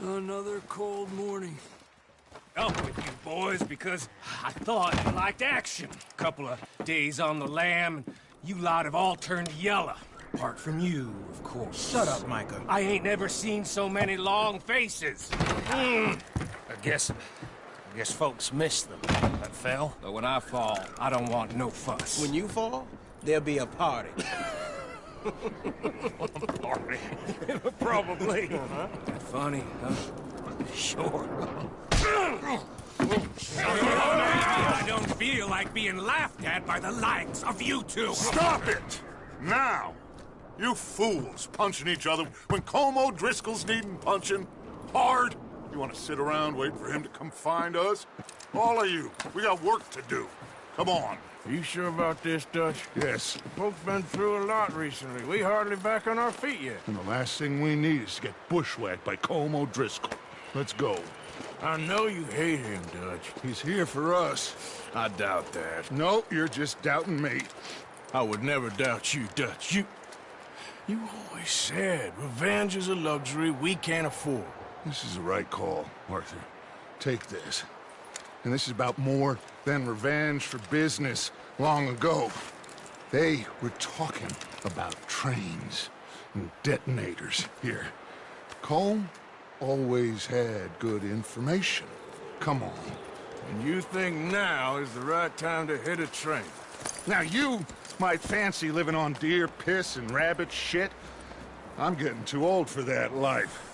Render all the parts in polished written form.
Another cold morning. Up with you boys because I thought you liked action. Couple of days on the lam, and you lot have all turned yellow. Apart from you, of course. Shut up, Micah. I ain't never seen so many long faces. I guess folks miss them. That fell. But when I fall, I don't want no fuss. When you fall, there'll be a party. Party? Probably. That funny, huh? Sure. I don't feel like being laughed at by the likes of you two. Stop it! Now! You fools punching each other when Colm O'Driscoll's needing punching. Hard! You want to sit around waiting for him to come find us? All of you, we got work to do. Come on. You sure about this, Dutch? Yes. Folks been through a lot recently. We hardly back on our feet yet. And the last thing we need is to get bushwhacked by Colm O'Driscoll. Let's go. I know you hate him, Dutch. He's here for us. I doubt that. No, you're just doubting me. I would never doubt you, Dutch. You always said revenge is a luxury we can't afford. This is the right call, Arthur. Take this. And this is about more than revenge for business long ago. They were talking about trains and detonators here. Colm always had good information. Come on. And you think now is the right time to hit a train? Now you might fancy living on deer piss and rabbit shit. I'm getting too old for that life.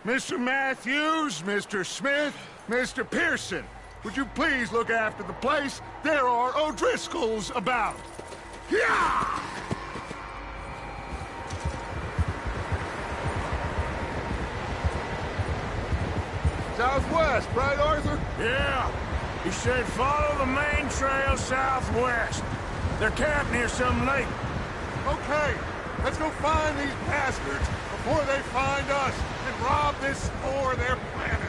Mr. Matthews, Mr. Smith, Mr. Pearson, would you please look after the place? There are O'Driscolls about. Yeah! Southwest, right, Arthur? Yeah. He said follow the main trail southwest. They're camped near some lake. Okay, let's go find these bastards before they find us and rob this store they're planning.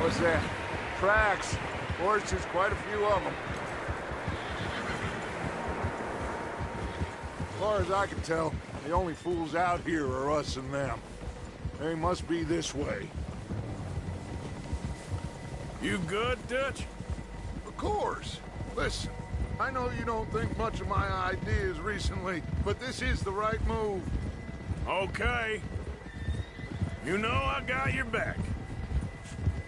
What's that? Tracks. Horses, quite a few of them. As far as I can tell, the only fools out here are us and them. They must be this way. You good, Dutch? Of course. Listen, I know you don't think much of my ideas recently, but this is the right move. Okay. You know I got your back.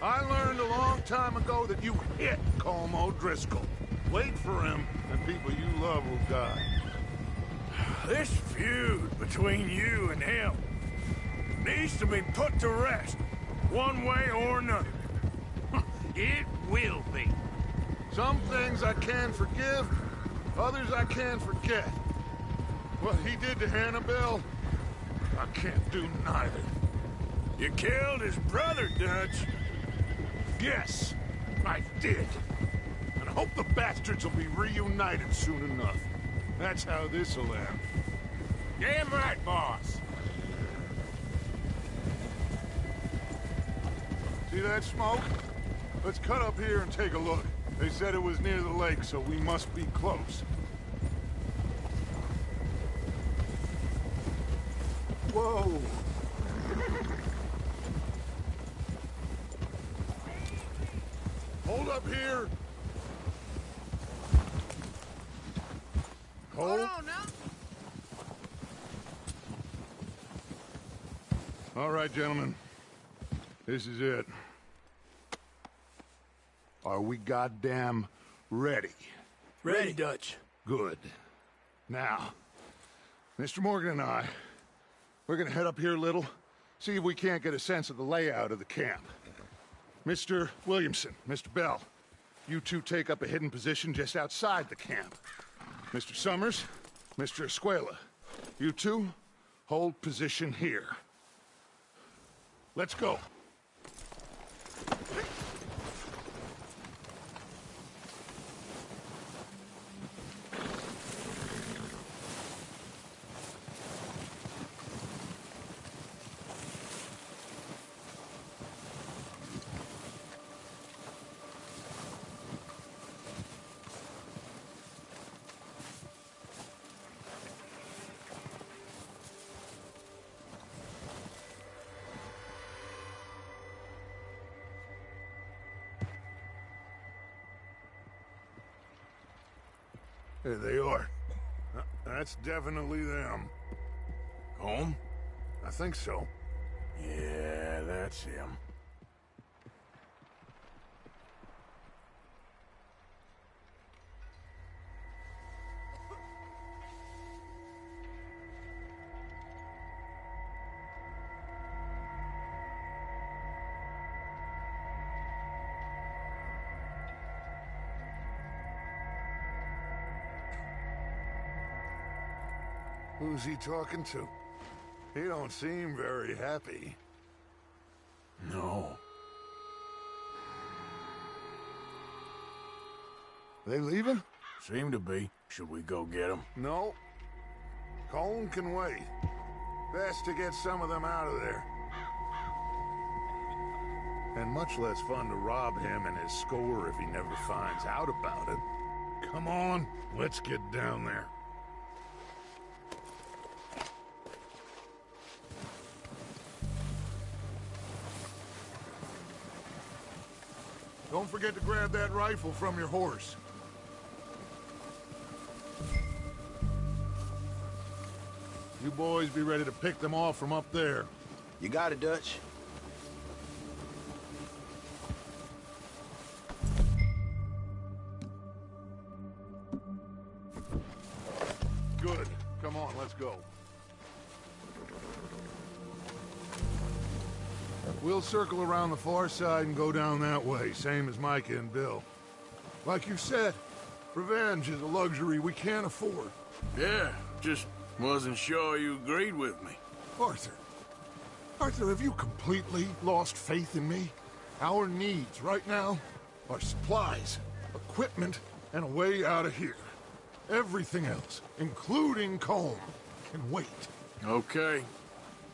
I learned a long time ago that you hit Colm O'Driscoll. Wait for him, and people you love will die. This feud between you and him needs to be put to rest, one way or another. It will be. Some things I can forgive, others I can forget. What he did to Annabelle, I can't do neither. You killed his brother, Dutch. Yes, I did. And I hope the bastards will be reunited soon enough. That's how this'll end. Damn right, boss. See that smoke? Let's cut up here and take a look. They said it was near the lake, so we must be close. Whoa! Hold up here! Hold on now. All right, gentlemen. This is it. Are we goddamn ready? Ready, Dutch. Good. Now, Mr. Morgan and I, we're gonna head up here a little, see if we can't get a sense of the layout of the camp. Mr. Williamson, Mr. Bell, you two take up a hidden position just outside the camp. Mr. Summers, Mr. Escuela, you two hold position here. Let's go. There they are. That's definitely them. Home? I think so. Yeah, that's him. Who's he talking to? He don't seem very happy. No. They leaving? Seem to be. Should we go get them? No. Colm can wait. Best to get some of them out of there. And much less fun to rob him and his score if he never finds out about it. Come on, let's get down there. Don't forget to grab that rifle from your horse. You boys be ready to pick them off from up there. You got it, Dutch. Good. Come on, let's go. We'll circle around the far side and go down that way, same as Micah and Bill. Like you said, revenge is a luxury we can't afford. Yeah, just wasn't sure you agreed with me. Arthur. Arthur, have you completely lost faith in me? Our needs right now are supplies, equipment, and a way out of here. Everything else, including Colm, can wait. Okay.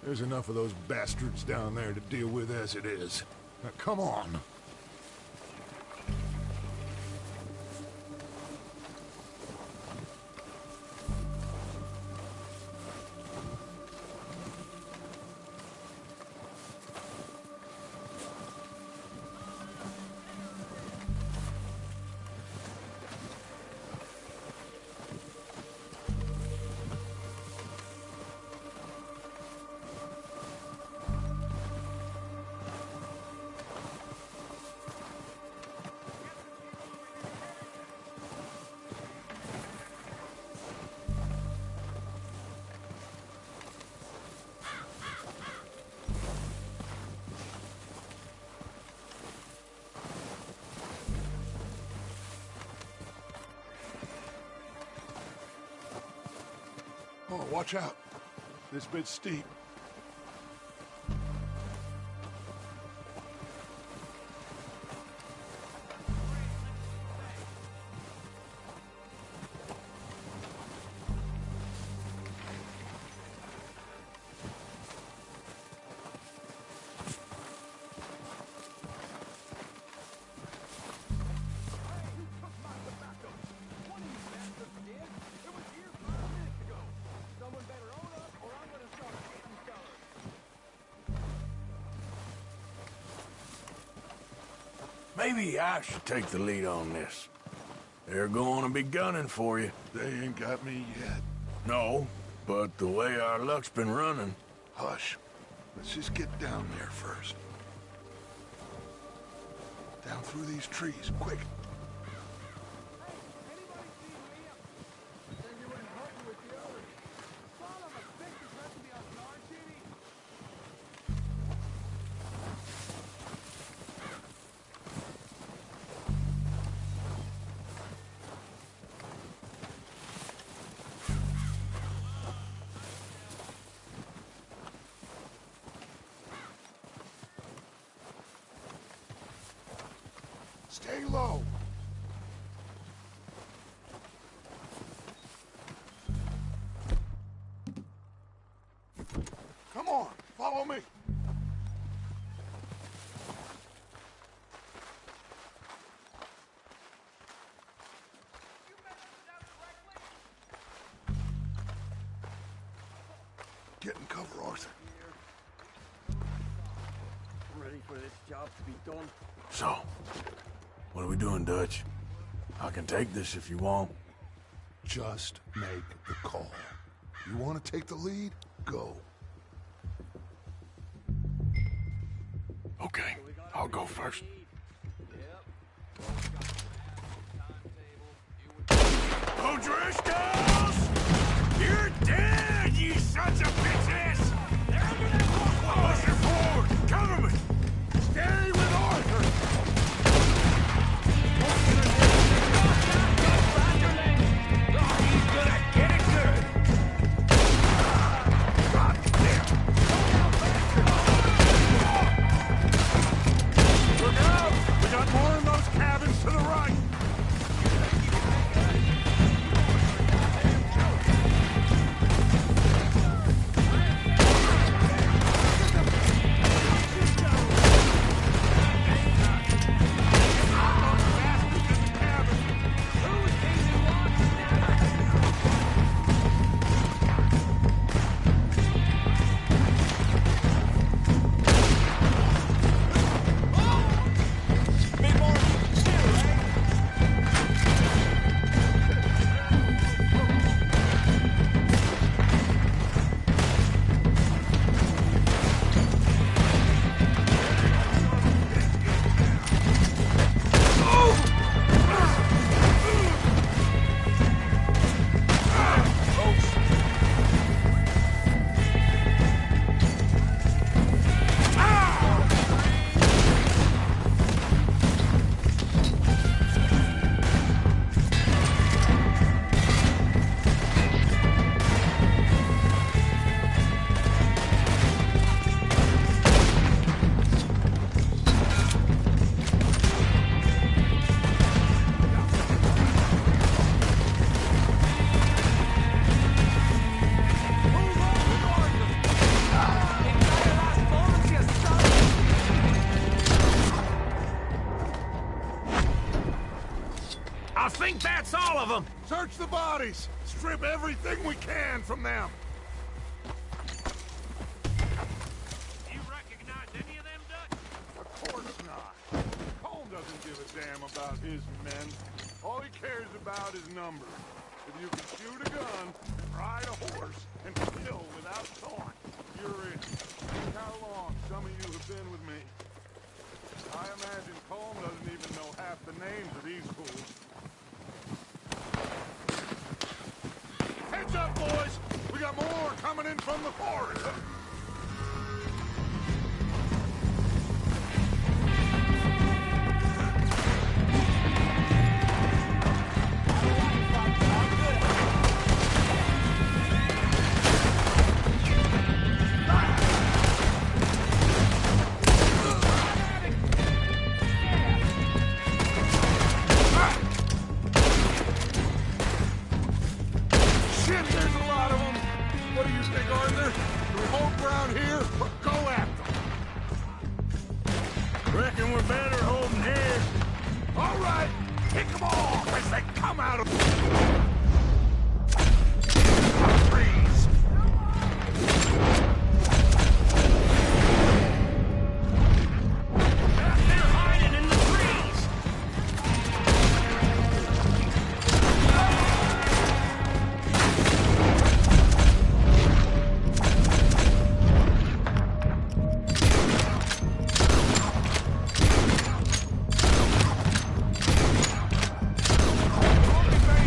There's enough of those bastards down there to deal with as it is. Now, come on. Oh, watch out. This bit's steep. Maybe I should take the lead on this. They're going to be gunning for you. They ain't got me yet. No, but the way our luck's been running... Hush. Let's just get down there first. Down through these trees, quick. Stay low. Come on, follow me. Get in cover, Arthur. Ready for this job to be done? So, what are we doing, Dutch? I can take this if you want. Just make the call. You want to take the lead? Go. Okay, I'll go first. O'Driscolls! You're dead, you sons of bitches! They're under that wall! Push her forward! Cover me! Stay with Arthur! He's gonna get it good! God damn! Look out! We got more in those cabins to the right! I think that's all of them! Search the bodies! Strip everything we can from them! You recognize any of them, Dutch? Of course not. Colm doesn't give a damn about his men. All he cares about is numbers. If you can shoot a gun, ride a horse, and kill without thought, you're in. Look how long some of you have been with me. I imagine Colm doesn't even know half the names of these fools. Heads up, boys! We got more coming in from the forest! Shit, there's a lot of them! What do you think, Arthur? Do we hold ground here, or go after them? Reckon we're better holding here. All right, kick them off as they come out of the trees! They're hiding in the trees! Only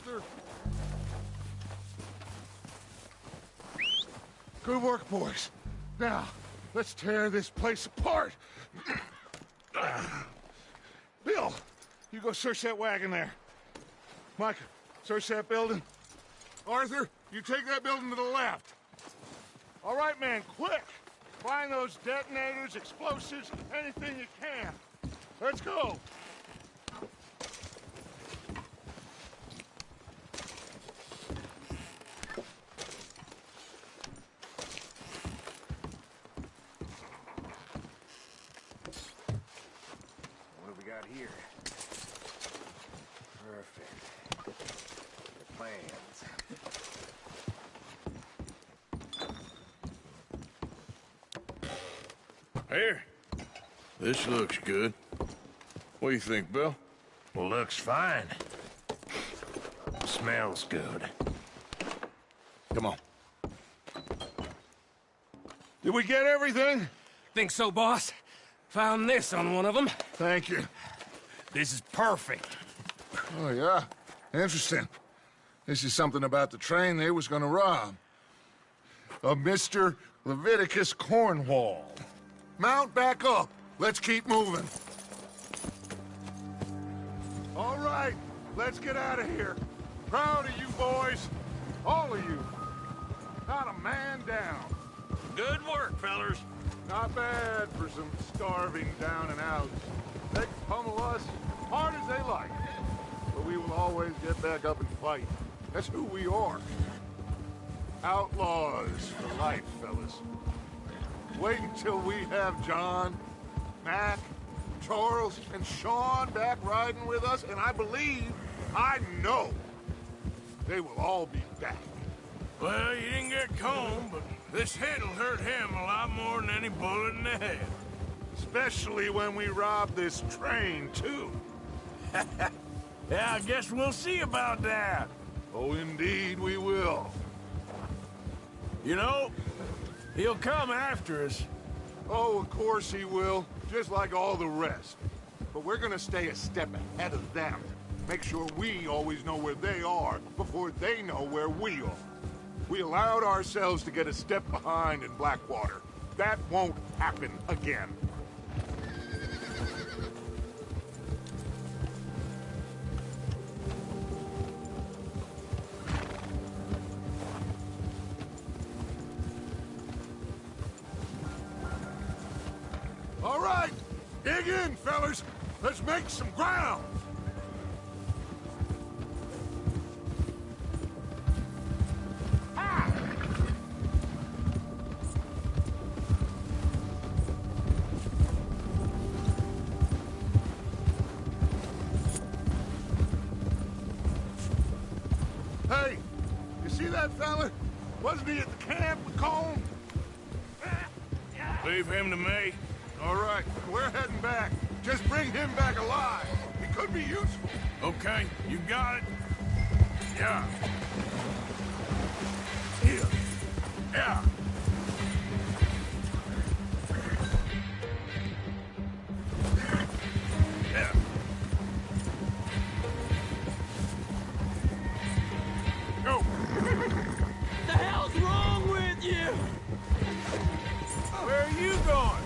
Arthur. Good work, boys. Now, let's tear this place apart. Bill, you go search that wagon there. Micah, search that building. Arthur, you take that building to the left. All right, man, quick. Find those detonators, explosives, anything you can. Let's go. What do we got here? Perfect. The plans. Here. This looks good. What do you think, Bill? Looks fine. Smells good. Come on. Did we get everything? Think so, boss? Found this on one of them. Thank you. This is perfect. Oh, yeah? Interesting. This is something about the train they was gonna rob. Of Mr. Leviticus Cornwall. Mount back up. Let's keep moving. All right, let's get out of here. Proud of you boys. All of you. Not a man down. Good work, fellers. Not bad for some starving down and outs. They can pummel us hard as they like. But we will always get back up and fight. That's who we are. Outlaws for life, fellas. Wait until we have John, Mac, Charles, and Sean back riding with us, and I know, they will all be back. Well, you didn't get Combe, but this hit'll hurt him a lot more than any bullet in the head. Especially when we rob this train, too. Yeah, I guess we'll see about that. Oh, indeed we will. You know, he'll come after us. Oh, of course he will, just like all the rest. But we're gonna stay a step ahead of them. Make sure we always know where they are before they know where we are. We allowed ourselves to get a step behind in Blackwater. That won't happen again. All right, dig in, fellas. Let's make some ground. Hey, you see that fella? Wasn't he at the camp with Colm? Leave him to me. All right, we're heading back. Just bring him back alive. He could be useful. Okay, you got it. Yeah. Here. Yeah. Yeah. Go. The hell's wrong with you? Where are you going?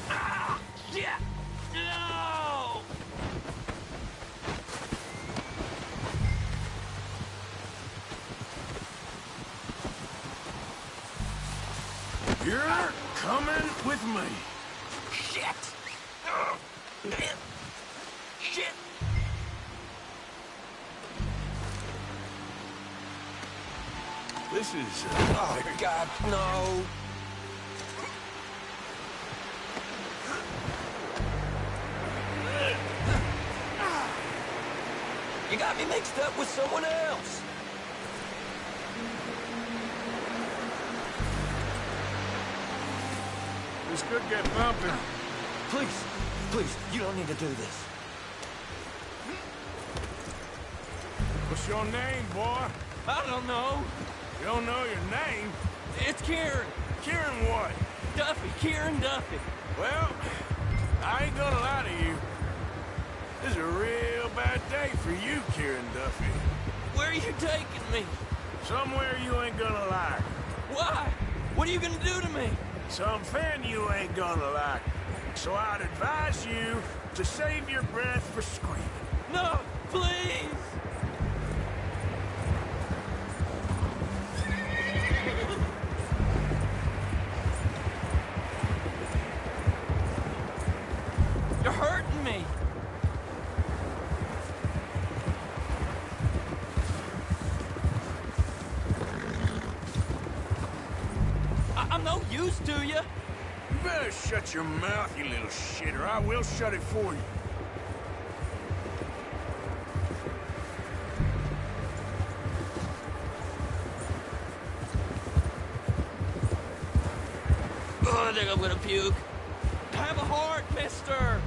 Ah! Shit! No! You're coming with me. Shit! Shit! This is... Oh, God, no! You got me mixed up with someone else! This could get bumpy. Please, please, you don't need to do this. What's your name, boy? I don't know. You don't know your name? It's Kieran. Kieran what? Duffy, Kieran Duffy. Well, I ain't gonna lie to you. This is a real bad day for you, Kieran Duffy. Where are you taking me? Somewhere you ain't gonna like. Why? What are you gonna do to me? Something you ain't gonna like. So I'd advise you to save your breath for screaming. No, please! You're hurting me! I'm no use to you! You better shut your mouth, you little shit, or I will shut it for you. Oh, I think I'm gonna puke. Have a heart, mister!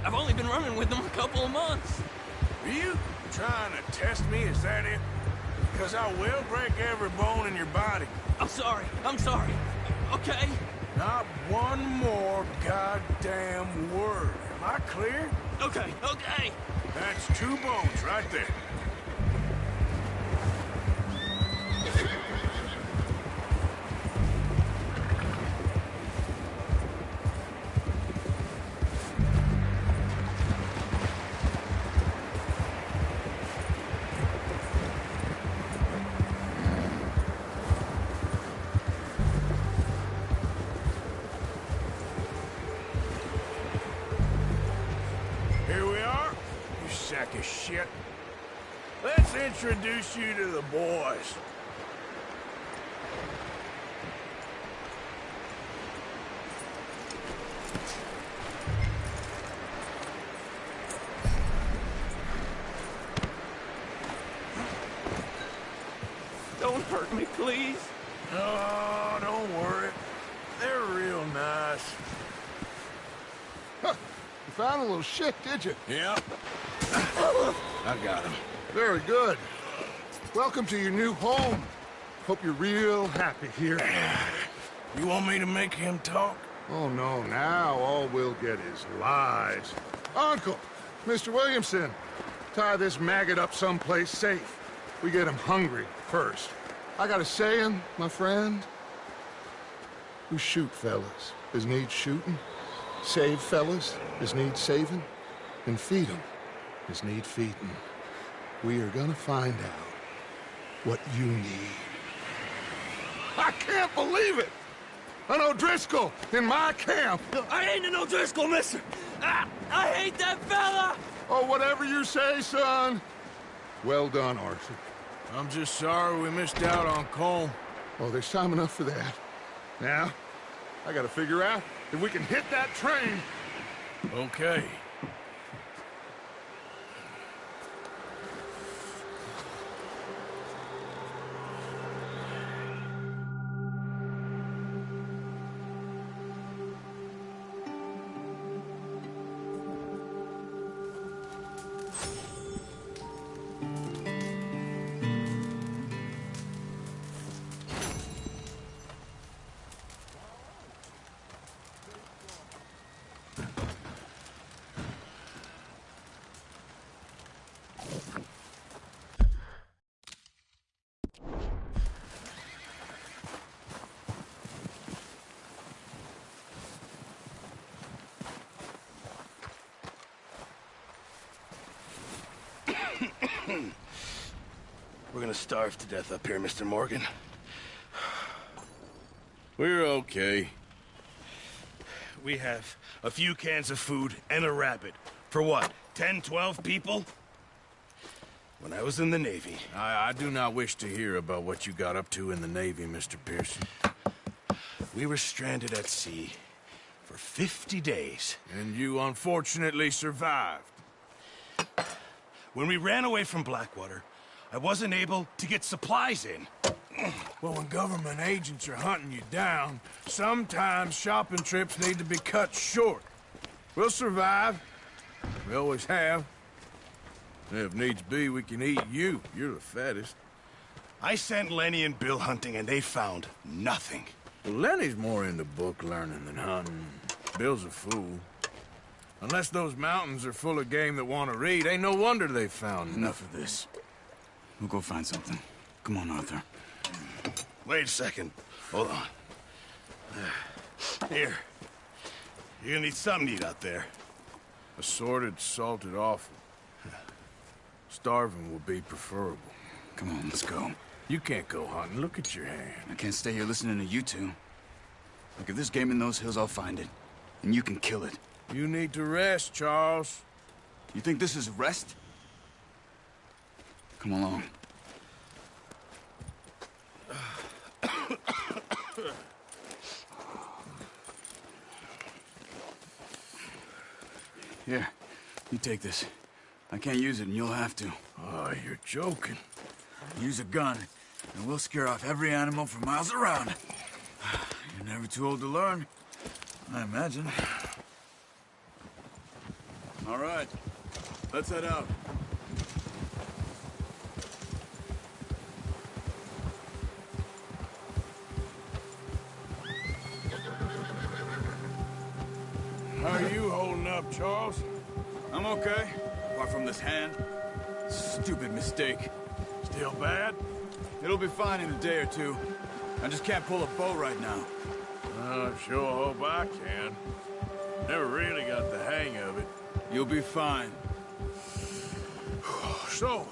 I've only been running with them a couple of months. Are you trying to test me? Is that it? Because I will break every bone in your body. I'm sorry. Okay? Not one more goddamn word. Am I clear? Okay. That's 2 bones right there. Sack of shit. Let's introduce you to the boys. Don't hurt me, please. Oh, don't worry. They're real nice. Huh. You found a little shit, did you? Yep. I got him. Very good. Welcome to your new home. Hope you're real happy here. You want me to make him talk? Oh, no, now all we'll get is lies. Uncle, Mr. Williamson, tie this maggot up someplace safe. We get him hungry first. I got a saying, my friend. We shoot fellas as need shooting, save fellas as need saving, and feed 'em as need feeding. We are gonna find out what you need. I can't believe it! An O'Driscoll in my camp! I ain't an O'Driscoll, mister! I hate that fella! Oh, whatever you say, son. Well done, Arthur. I'm just sorry we missed out on Colm. Oh, there's time enough for that. Now, I gotta figure out if we can hit that train. Okay. We're gonna starve to death up here, Mr. Morgan. We're okay. We have a few cans of food and a rabbit. For what, 10, 12 people? When I was in the Navy... I do not wish to hear about what you got up to in the Navy, Mr. Pearson. We were stranded at sea for 50 days. And you unfortunately survived. When we ran away from Blackwater, I wasn't able to get supplies in. Well, when government agents are hunting you down, sometimes shopping trips need to be cut short. We'll survive. We always have. And if needs be, we can eat you. You're the fattest. I sent Lenny and Bill hunting, and they found nothing. Well, Lenny's more into book learning than hunting. Bill's a fool. Unless those mountains are full of game that want to read, ain't no wonder they found Enough of this. We'll go find something. Come on, Arthur. Wait a second. Hold on. Here. You're gonna need something to eat out there. assorted, salted offal. Starving will be preferable. Come on, let's go. You can't go hunting. Look at your hand. I can't stay here listening to you two. Look, if there's game in those hills, I'll find it. And you can kill it. You need to rest, Charles. You think this is rest? Come along. Here, you take this. I can't use it, and you'll have to. Oh, you're joking. Use a gun, and we'll scare off every animal for miles around. You're never too old to learn, I imagine. All right, let's head out. How are you holding up, Charles? I'm okay, apart from this hand. Stupid mistake. Still bad? It'll be fine in a day or two. I just can't pull a bow right now. I sure hope I can. Never really got the hang of it. You'll be fine. So,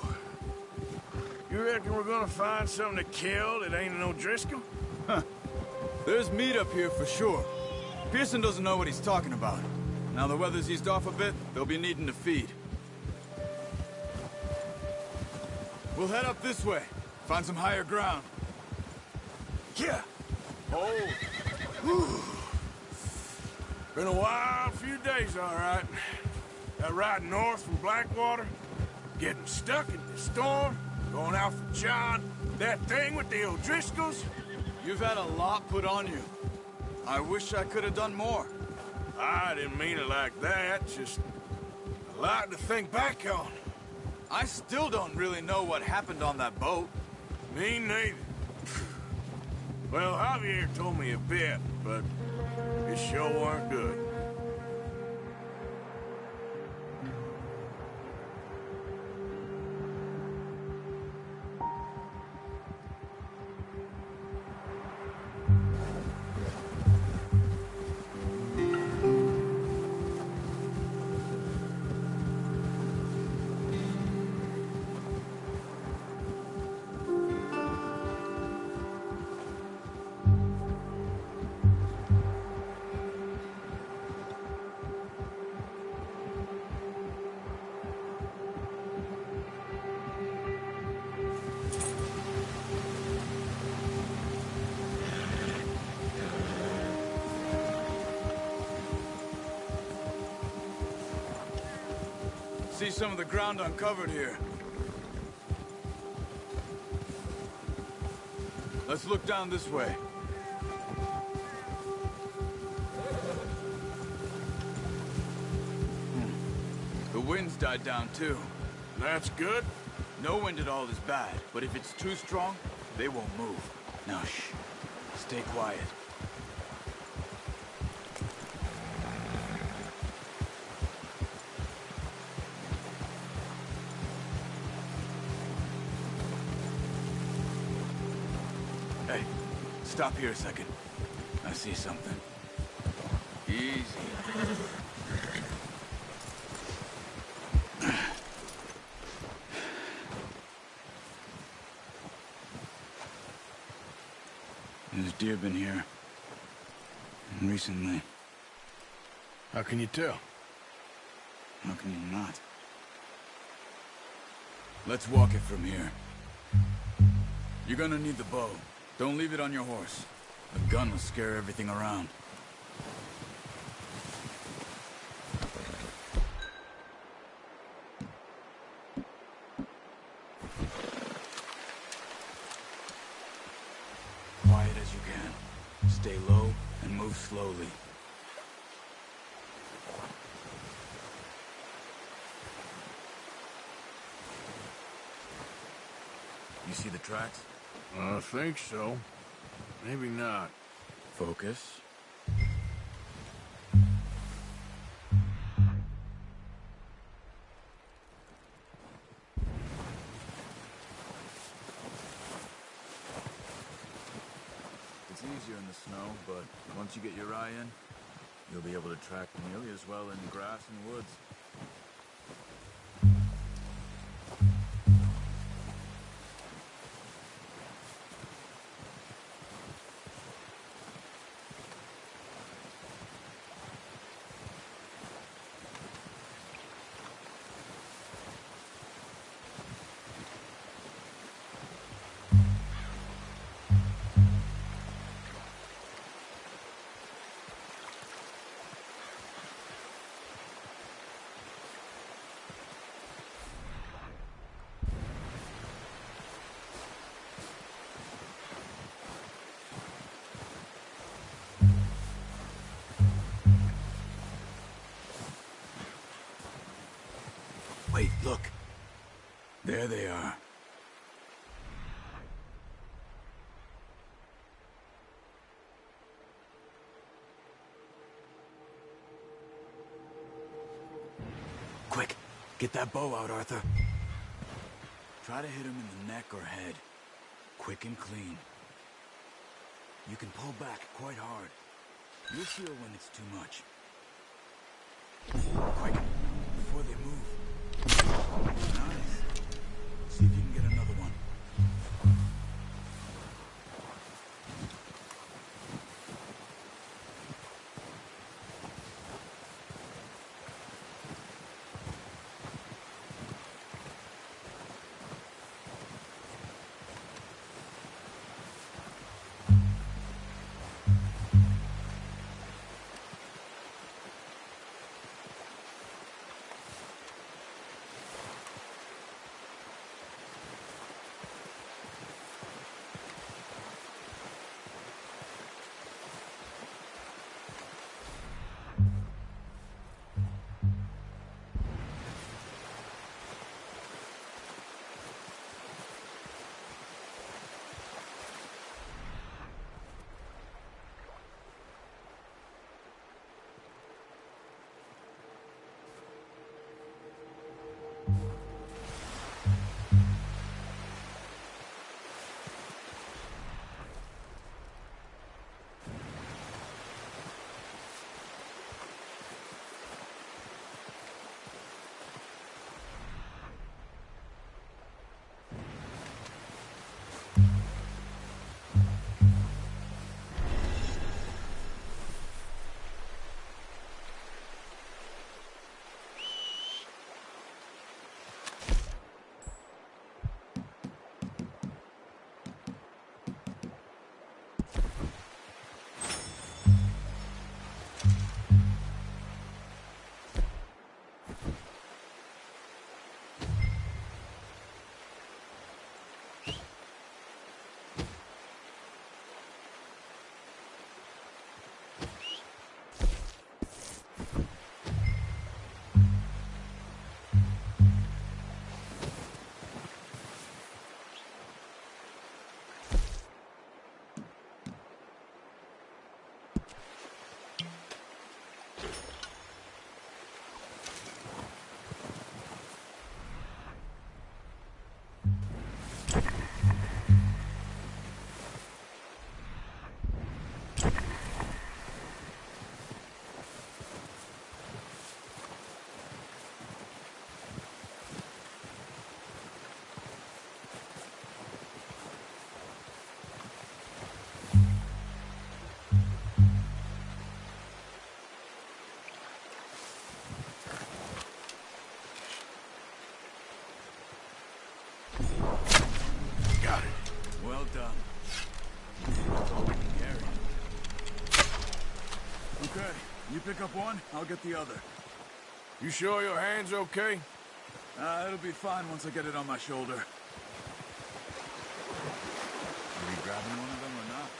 you reckon we're gonna find something to kill that ain't no Driscoll? There's meat up here for sure. Pearson doesn't know what he's talking about. Now the weather's eased off a bit, they'll be needing to feed. We'll head up this way. Find some higher ground. Yeah. Oh. Whew. Been a wild few days, all right. That ride north from Blackwater, getting stuck in the storm, going out for John, that thing with the O'Driscolls. You've had a lot put on you. I wish I could have done more. I didn't mean it like that, just a lot to think back on. I still don't really know what happened on that boat. Me neither. Well, Javier told me a bit, but it sure weren't good. See some of the ground uncovered here. Let's look down this way. The wind's died down too. That's good. No wind at all is bad, but if it's too strong, they won't move. Now shh. Stay quiet. Hey, stop here a second. I see something. Easy. There's deer been here. And recently. How can you tell? How can you not? Let's walk it from here. You're gonna need the bow. Don't leave it on your horse. A gun will scare everything around. Quiet as you can. Stay low and move slowly. You see the tracks? I think so. Maybe not. Focus. easier in the snow, but once you get your eye in, you'll be able to track nearly as well in grass and woods. Wait, look. There they are. Quick, get that bow out, Arthur. Try to hit him in the neck or head. Quick and clean. You can pull back quite hard. You'll feel when it's too much. Quick, before they move. Nice. See if you can get another one. Well done. That's all we can carry. Okay, you pick up one, I'll get the other. You sure your hand's okay? It'll be fine once I get it on my shoulder. Are you grabbing one of them or not?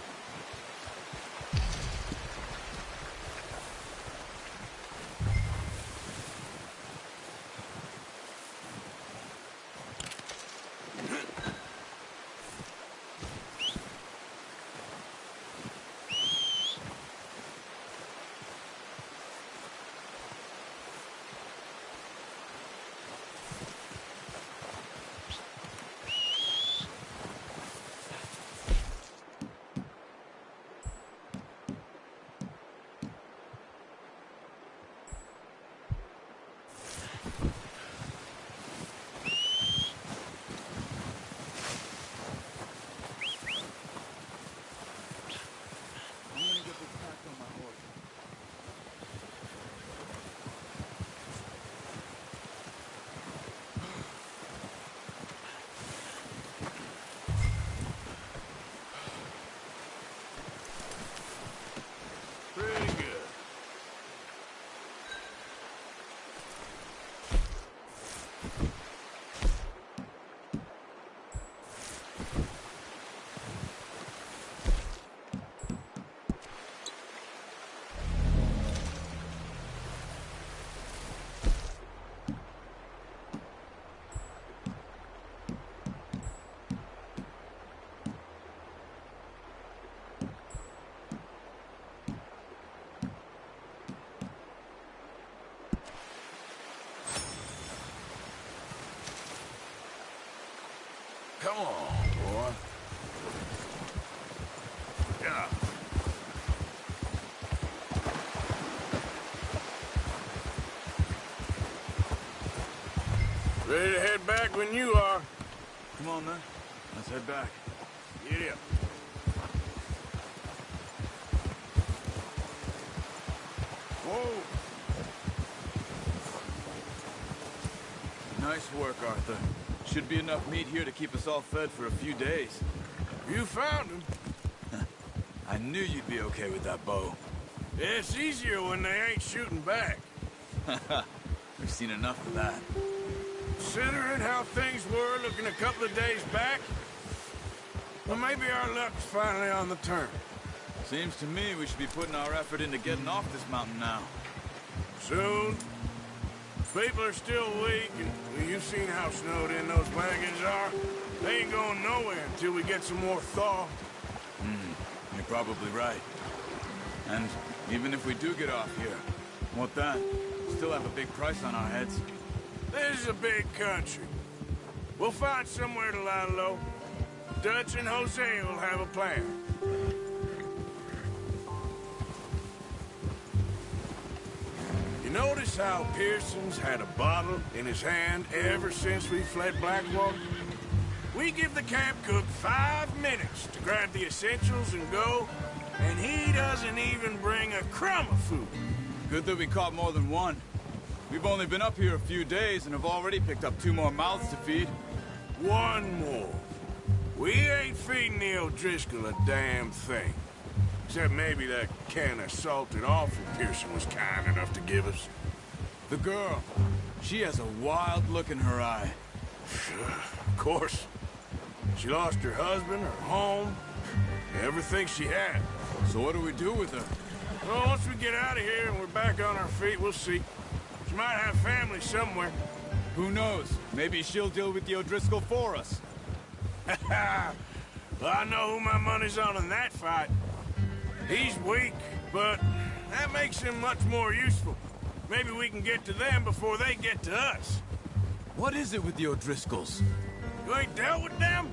Come on, boy. Yeah. Ready to head back when you are. Come on, then. Let's head back. Yeah. Whoa. Nice work, Arthur. Should be enough meat here to keep us all fed for a few days. You found him. I knew you'd be okay with that bow. Yeah, it's easier when they ain't shooting back. We've seen enough of that. Considering how things were looking a couple of days back, well, maybe our luck's finally on the turn. Seems to me we should be putting our effort into getting off this mountain now. Soon. People are still weak, and well, you've seen how snowed in those wagons are. They ain't going nowhere until we get some more thaw. You're probably right. And even if we do get off here, what then? Still have a big price on our heads. This is a big country. We'll find somewhere to lie low. Dutch and Jose will have a plan. You notice how Pearson's had a bottle in his hand ever since we fled Blackwater? We give the camp cook 5 minutes to grab the essentials and go, and he doesn't even bring a crumb of food. Good that we caught more than one. We've only been up here a few days and have already picked up 2 more mouths to feed. 1 more. We ain't feeding the O'Driscoll a damn thing. Except maybe that can of salted offal Pearson was kind enough to give us. The girl. She has a wild look in her eye. Of course. She lost her husband, her home, everything she had. So what do we do with her? Well, once we get out of here and we're back on our feet, we'll see. She might have family somewhere. Who knows? Maybe she'll deal with the O'Driscoll for us. Well, I know who my money's on in that fight. He's weak, but that makes him much more useful. Maybe we can get to them before they get to us. What is it with the O'Driscolls? You ain't dealt with them?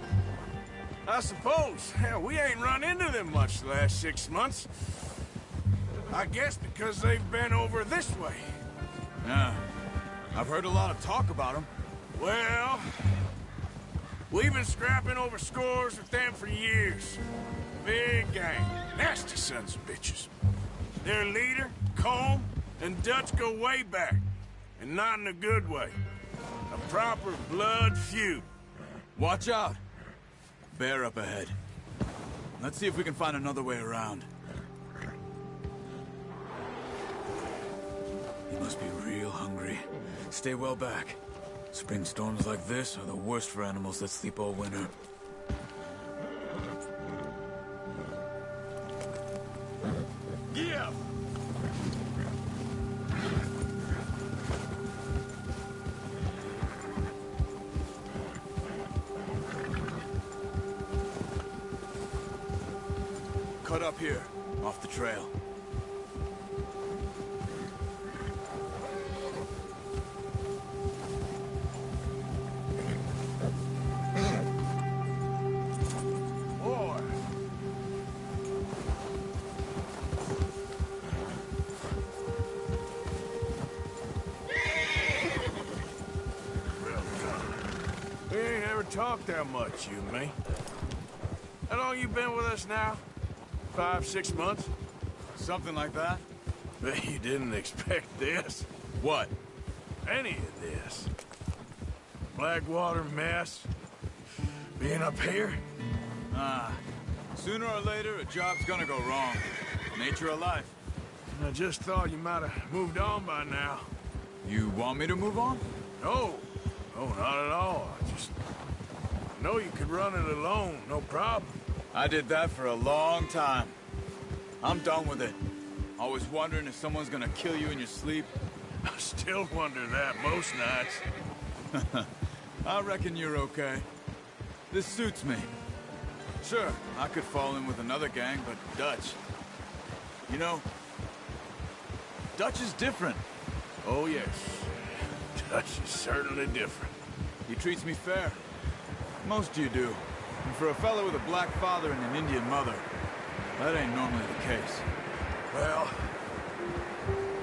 I suppose. Hell, we ain't run into them much the last 6 months. I guess because they've been over this way. Yeah. I've heard a lot of talk about them. Well, we've been scrapping over scores with them for years. Big gang. Nasty sons of bitches. Their leader, Colm, and Dutch go way back. And not in a good way. A proper blood feud. Watch out. Bear up ahead. Let's see if we can find another way around. You must be real hungry. Stay well back. Spring storms like this are the worst for animals that sleep all winter. Yeah! Cut up here, off the trail. Boy! We ain't ever talked that much, you and me. How long you been with us now? 5, 6 months? Something like that? Bet you didn't expect this. What? Any of this. Blackwater mess. Being up here. Sooner or later, a job's gonna go wrong. Nature of life. I just thought you might have moved on by now. You want me to move on? No. No, not at all. I just know you could run it alone, no problem. I did that for a long time. I'm done with it. Always wondering if someone's gonna kill you in your sleep. I still wonder that most nights. I reckon you're okay. This suits me. Sure, I could fall in with another gang, but Dutch... You know, Dutch is different. Oh, yes. Dutch is certainly different. He treats me fair. Most of you do. And for a fellow with a black father and an Indian mother, that ain't normally the case. Well,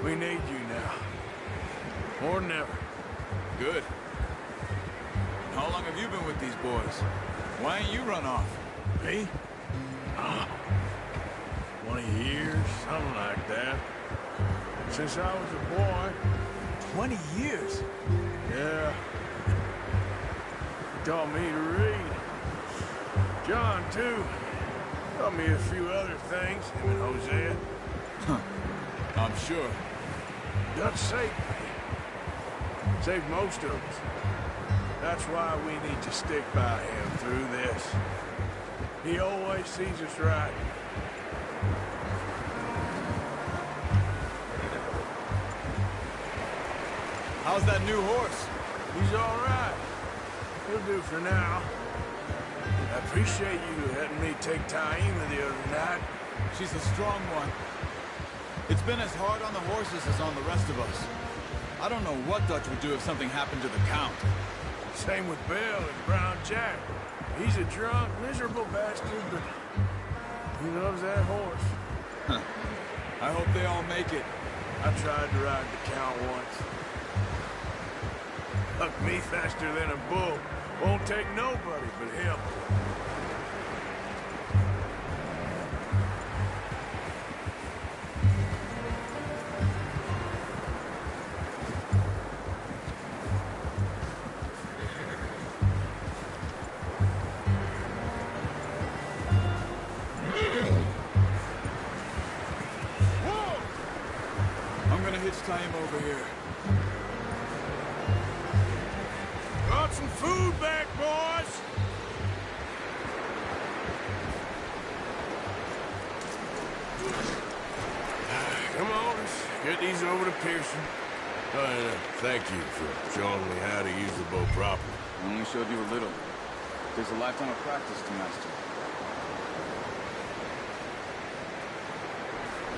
we need you now. More than ever. Good. How long have you been with these boys? Why ain't you run off? Me? 20 years, something like that. Since I was a boy. 20 years? Yeah. He taught me to read. John, too. Taught me a few other things, him and Hosea. I'm sure. Dutch saved me. Saved most of us. That's why we need to stick by him through this. He always sees us right. How's that new horse? He's all right. He'll do for now. I appreciate you letting me take Taima the other night. She's a strong one. It's been as hard on the horses as on the rest of us. I don't know what Dutch would do if something happened to the Count. Same with Bill and Brown Jack. He's a drunk, miserable bastard, but he loves that horse. I hope they all make it. I tried to ride the Count once. Hucked me faster than a bull. Won't take nobody but him. I'm gonna hitch Taima over here. Brought some food back, boys! Come on, let's get these over to Pearson. Thank you for showing me how to use the bow properly. I only showed you a little. Takes a lifetime of practice to master.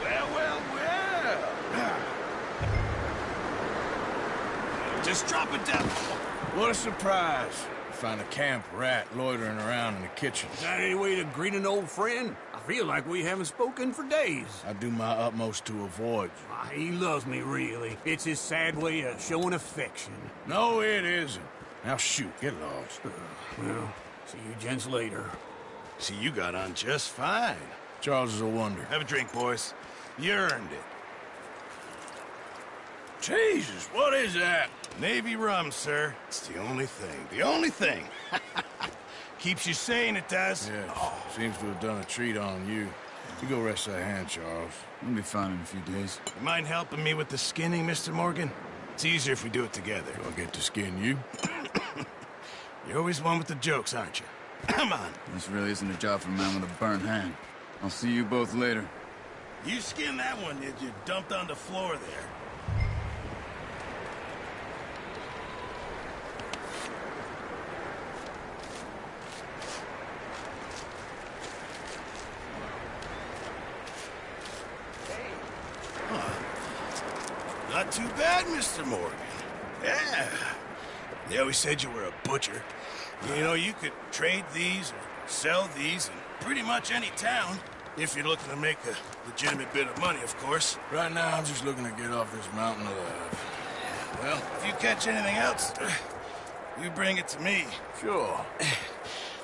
Well. Just drop it down. What a surprise. Find a camp rat loitering around in the kitchen. Is that any way to greet an old friend? I feel like we haven't spoken for days. I do my utmost to avoid you. He loves me, really. It's his sad way of showing affection. No, it isn't. Now shoot, get lost. Well, see you gents later. See, you got on just fine. Charles is a wonder. Have a drink, boys. You earned it. Jesus, what is that? Navy rum, sir. It's the only thing. The only thing. Keeps you sane, it does. Yes, seems to have done a treat on you. You go rest that hand, Charles. We'll be fine in a few days. You mind helping me with the skinning, Mr. Morgan? It's easier if we do it together. Do I get to skin you? You're always one with the jokes, aren't you? Come on. This really isn't a job for a man with a burnt hand. I'll see you both later. You skinned that one that you dumped on the floor there. Not too bad, Mr. Morgan. Yeah. They always said you were a butcher. You know, you could trade these or sell these in pretty much any town. If you're looking to make a legitimate bit of money, of course. Right now, I'm just looking to get off this mountain alive. Well, if you catch anything else, you bring it to me. Sure.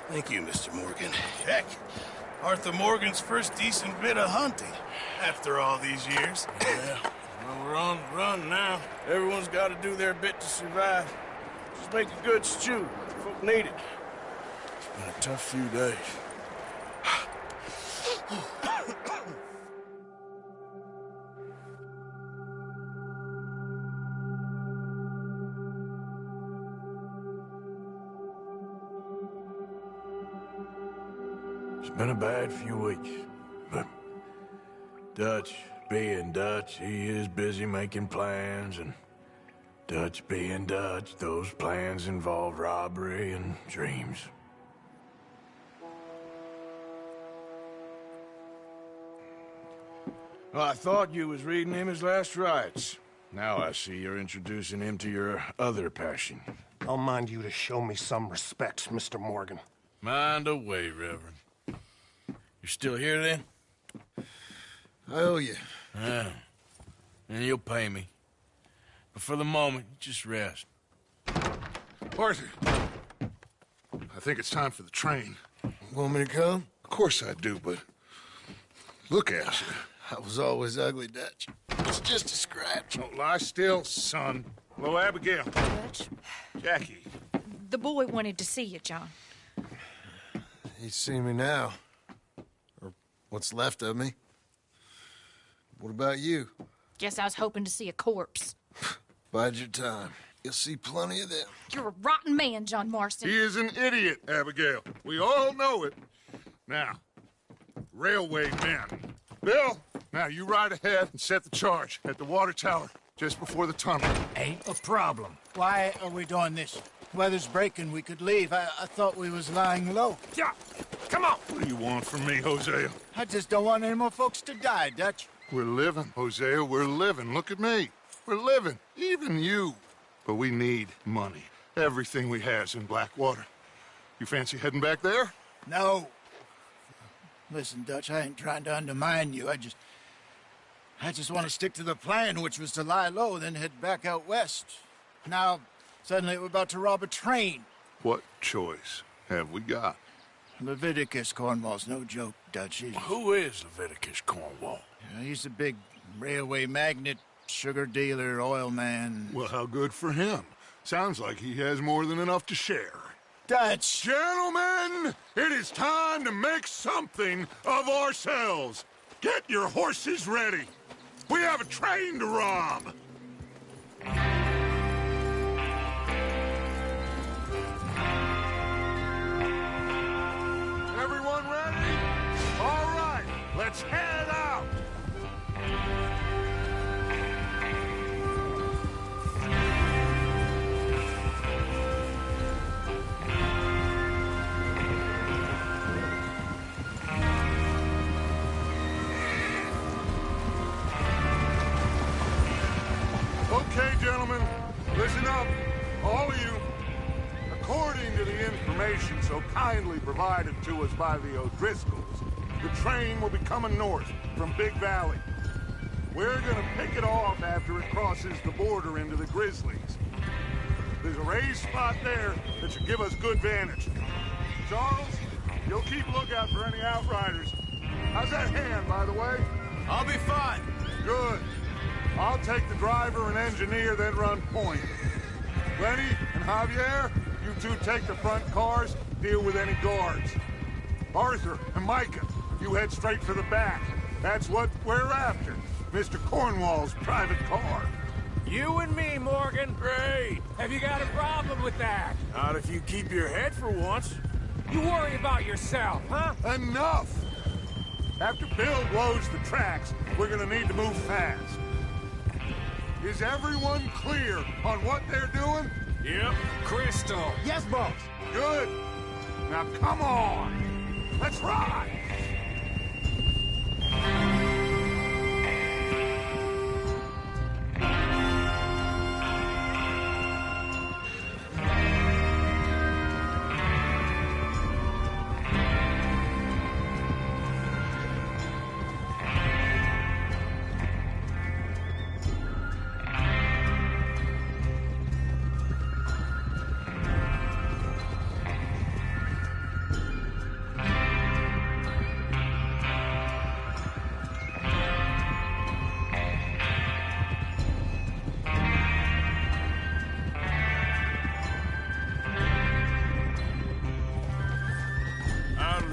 Thank you, Mr. Morgan. Heck, Arthur Morgan's first decent bit of hunting after all these years. Yeah. Well, we're on the run now. Everyone's got to do their bit to survive. Just make a good stew. Folk need it. It's been a tough few days. It's been a bad few weeks, but Dutch being Dutch, he is busy making plans, and Dutch being Dutch, those plans involve robbery and dreams. Well, I thought you was reading him his last rites. Now I see you're introducing him to your other passion. I'll mind you to show me some respect, Mr. Morgan. Mind away, Reverend. You're still here, then? I owe you. Yeah. And you'll pay me. But for the moment, just rest. Arthur, I think it's time for the train. Want me to come? Of course I do, but look at you. I was always ugly, Dutch. It's just a scratch. Don't lie still, son. Hello, Abigail. Dutch, Jackie. the boy wanted to see you, John. He's seen me now. Or what's left of me. What about you? Guess I was hoping to see a corpse. Bide your time. You'll see plenty of them. You're a rotten man, John Marston. He is an idiot, Abigail. We all know it. Now, railway men. Bill, now you ride ahead and set the charge at the water tower just before the tunnel. Ain't a problem. Why are we doing this? Weather's breaking. We could leave. I thought we was lying low. Yeah, come on. What do you want from me, Hosea? I just don't want any more folks to die, Dutch. We're living, Hosea. We're living. Look at me. We're living. Even you. But we need money. Everything we has in Blackwater. You fancy heading back there? No. Listen, Dutch, I ain't trying to undermine you. I just want to stick to the plan, which was to lie low, then head back out west. Now, suddenly we're about to rob a train. What choice have we got? Leviticus Cornwall's no joke, Dutch. Who is Leviticus Cornwall? He's a big railway magnate, sugar dealer, oil man. Well, how good for him. Sounds like he has more than enough to share. Dutch! Gentlemen, it is time to make something of ourselves. Get your horses ready. We have a train to rob. Everyone ready? All right, let's head out. Okay, gentlemen, listen up, all of you. According to the information so kindly provided to us by the O'Driscolls, the train will be coming north from Big Valley. We're gonna pick it off after it crosses the border into the Grizzlies. There's a raised spot there that should give us good vantage. Charles, you'll keep lookout for any outriders. How's that hand, by the way? I'll be fine. Good. I'll take the driver and engineer, then run point. Lenny and Javier, you two take the front cars, deal with any guards. Arthur and Micah, you head straight for the back. That's what we're after. Mr. Cornwall's private car. You and me, Morgan. Great. Have you got a problem with that? Not if you keep your head for once. You worry about yourself, huh? Enough! After Bill blows the tracks, we're gonna need to move fast. Is everyone clear on what they're doing? Yep. Crystal. Yes, boss. Good. Now come on. Let's ride.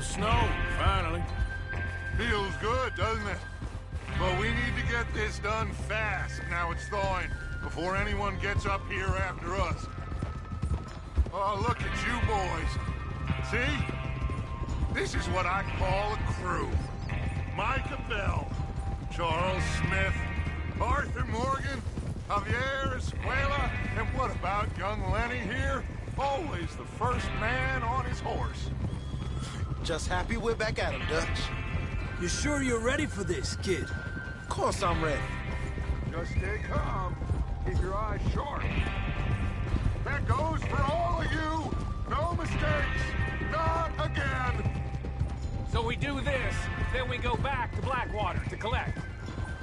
Snow, finally. Feels good, doesn't it? But we need to get this done fast, now it's thawing, before anyone gets up here after us. Oh, look at you boys. See? This is what I call a crew. Micah Bell, Charles Smith, Arthur Morgan, Javier Escuela, and what about young Lenny here? Always the first man on his horse. Just happy we're back at him, Dutch. You sure you're ready for this, kid? Of course I'm ready. Just stay calm. Keep your eyes sharp. That goes for all of you. No mistakes. Not again. So we do this, then we go back to Blackwater to collect.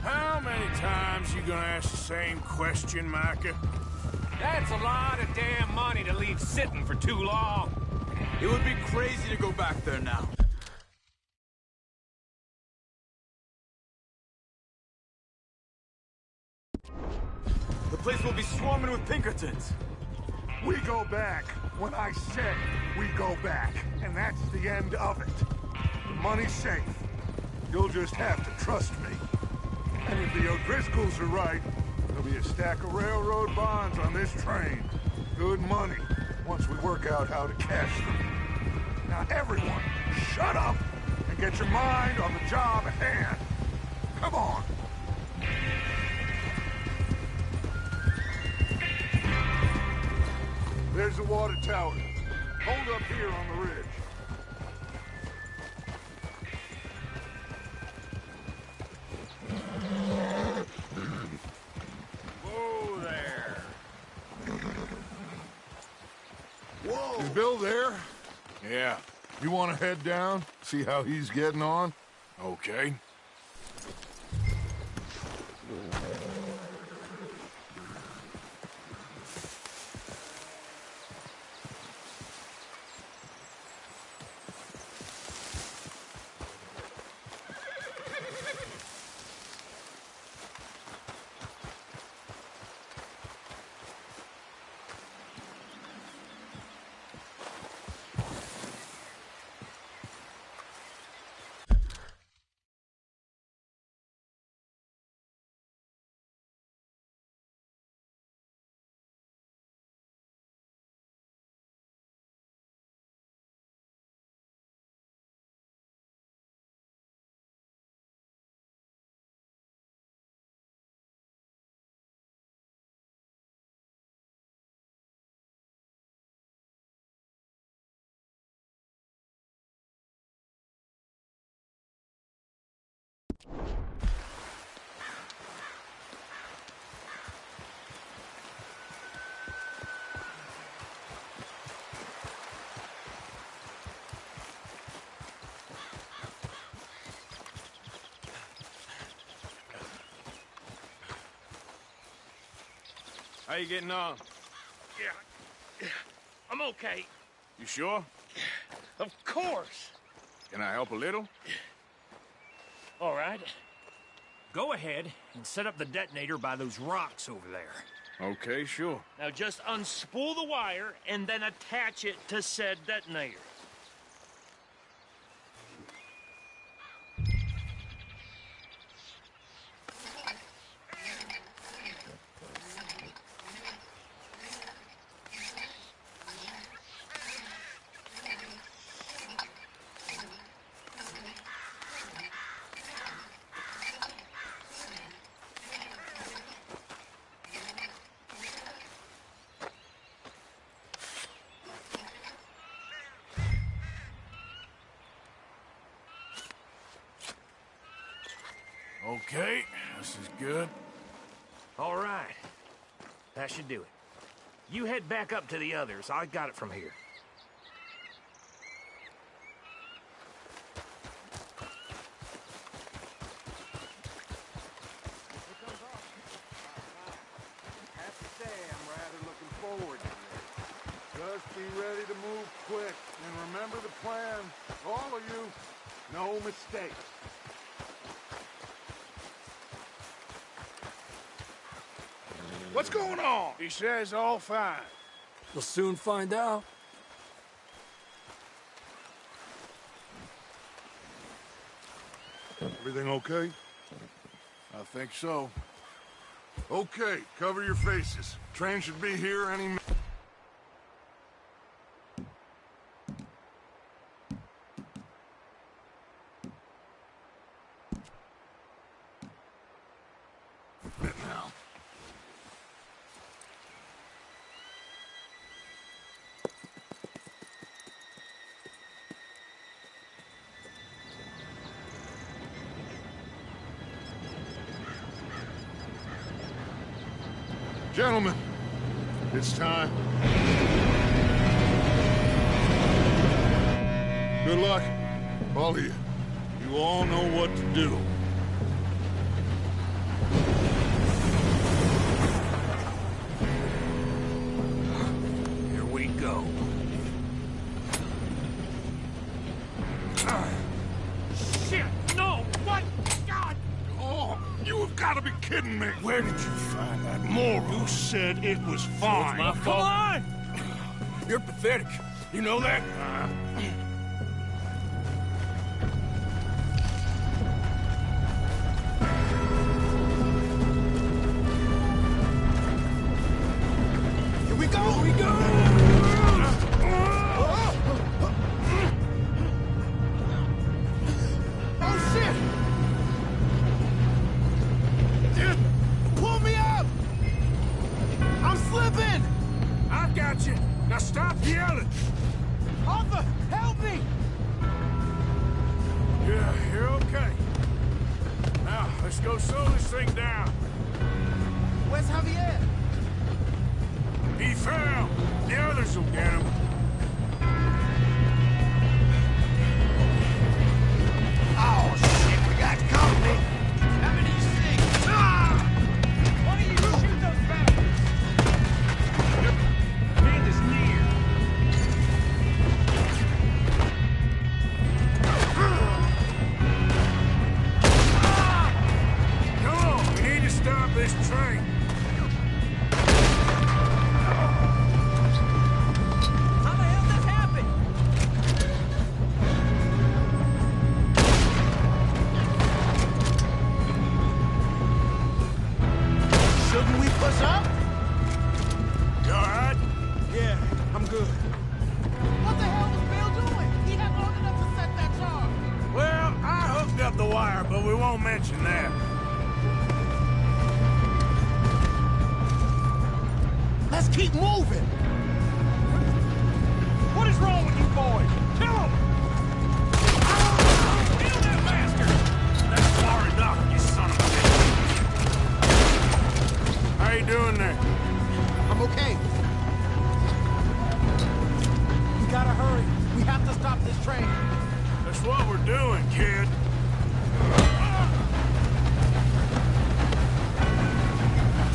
How many times you gonna ask the same question, Micah? That's a lot of damn money to leave sitting for too long. It would be crazy to go back there now. The place will be swarming with Pinkertons. We go back when I say we go back, and that's the end of it. The money's safe. You'll just have to trust me. And if the O'Driscolls are right, there'll be a stack of railroad bonds on this train. Good money, once we work out how to cash them. Now everyone, shut up and get your mind on the job at hand. Come on. There's the water tower. Hold up here on the ridge. Whoa there. Whoa! Is Bill there? Yeah. You want to head down? See how he's getting on? Okay. How you getting on? Yeah, I'm okay. You sure? Of course. Can I help a little? All right. Go ahead and set up the detonator by those rocks over there. Okay, sure. Now just unspool the wire and then attach it to said detonator. Okay, this is good. All right. That should do it. You head back up to the others. I got it from here. Have to say, I'm rather looking forward to this. Just be ready to move quick, and remember the plan. All of you, no mistakes. What's going on? He says all fine. We'll soon find out. Everything okay? I think so. Okay, cover your faces. Train should be here any minute. Now. Gentlemen, it's time. Good luck, all of you. You all know what to do. Here we go. Shit! No! What? God! Oh, you have got to be kidding me! Where did you find that moron? You said it was fine. My fault. Come on! You're pathetic. You know that? Here we go! Here we go! Oh, shit! Pull me up! I'm slipping! I got you. Now stop yelling. Arthur, help me! Yeah, you're okay. Now, let's go slow this thing down. Where's Javier? He fell. The others will get him. Oh, shit, we got company! How many you see? Ah! Why don't you shoot those bastards? Hand is near. Come on, we need to stop this train. How the hell this happened? Shouldn't we push up? You all right? Yeah, I'm good. What the hell was Bill doing? He had long enough to set that charge. Well, I hooked up the wire, but we won't mention that. Let's keep moving. What is wrong with you boys? Kill him! Kill that bastard! That's far enough, you son of a bitch! How you doing there? I'm okay. We gotta hurry. We have to stop this train. That's what we're doing, kid.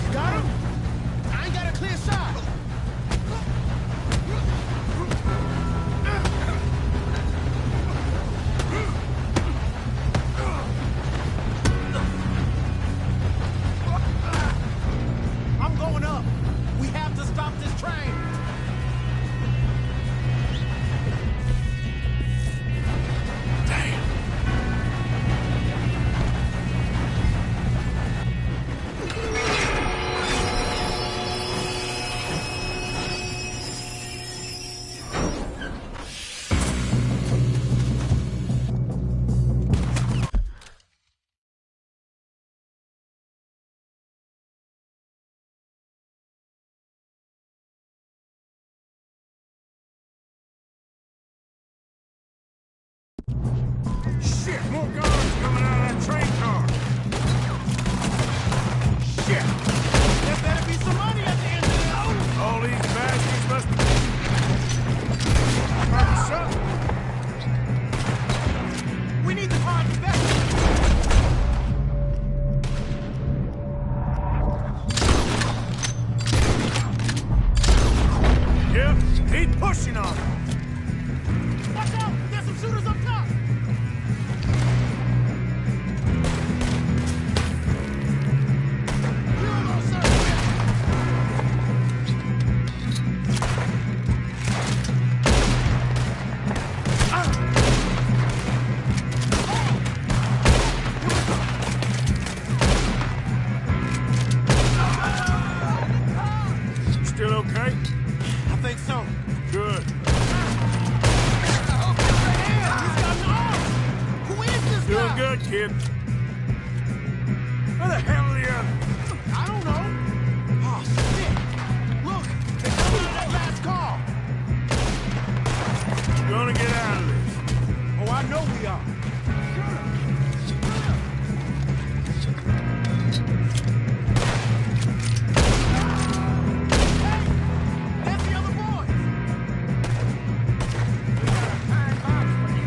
You got him? I ain't got a clear shot. I'm going up. We have to stop this train. Shit, more guards coming out of that train car. Shit! There better be some money at the end of this. All these bastards must be... Probably something. We need the car at the back. Yep, keep pushing on them. Watch out! There's some shooters up top. Still okay? I think so. Good. Who is this Doing guy? good, kid. Where the hell are the others? I don't know. Oh, shit. Look, they're coming out of that last car. Gonna get out of this. Oh, I know we are. Hey, there's the other boys. We got a time box for you.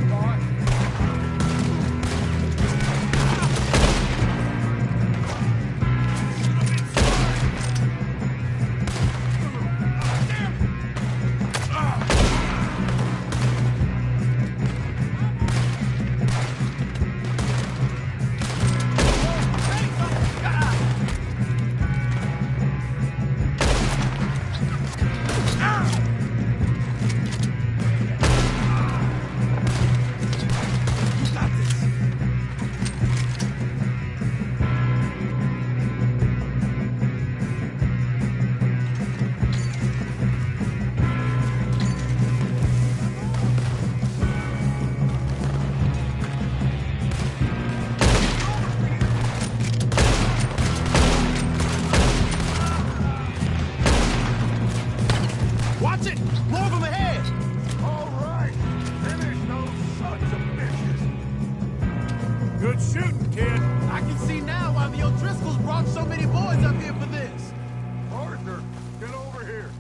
quit shooting, kid. I can see now why the O'Driscolls brought so many boys up here for this. Arthur, get over here.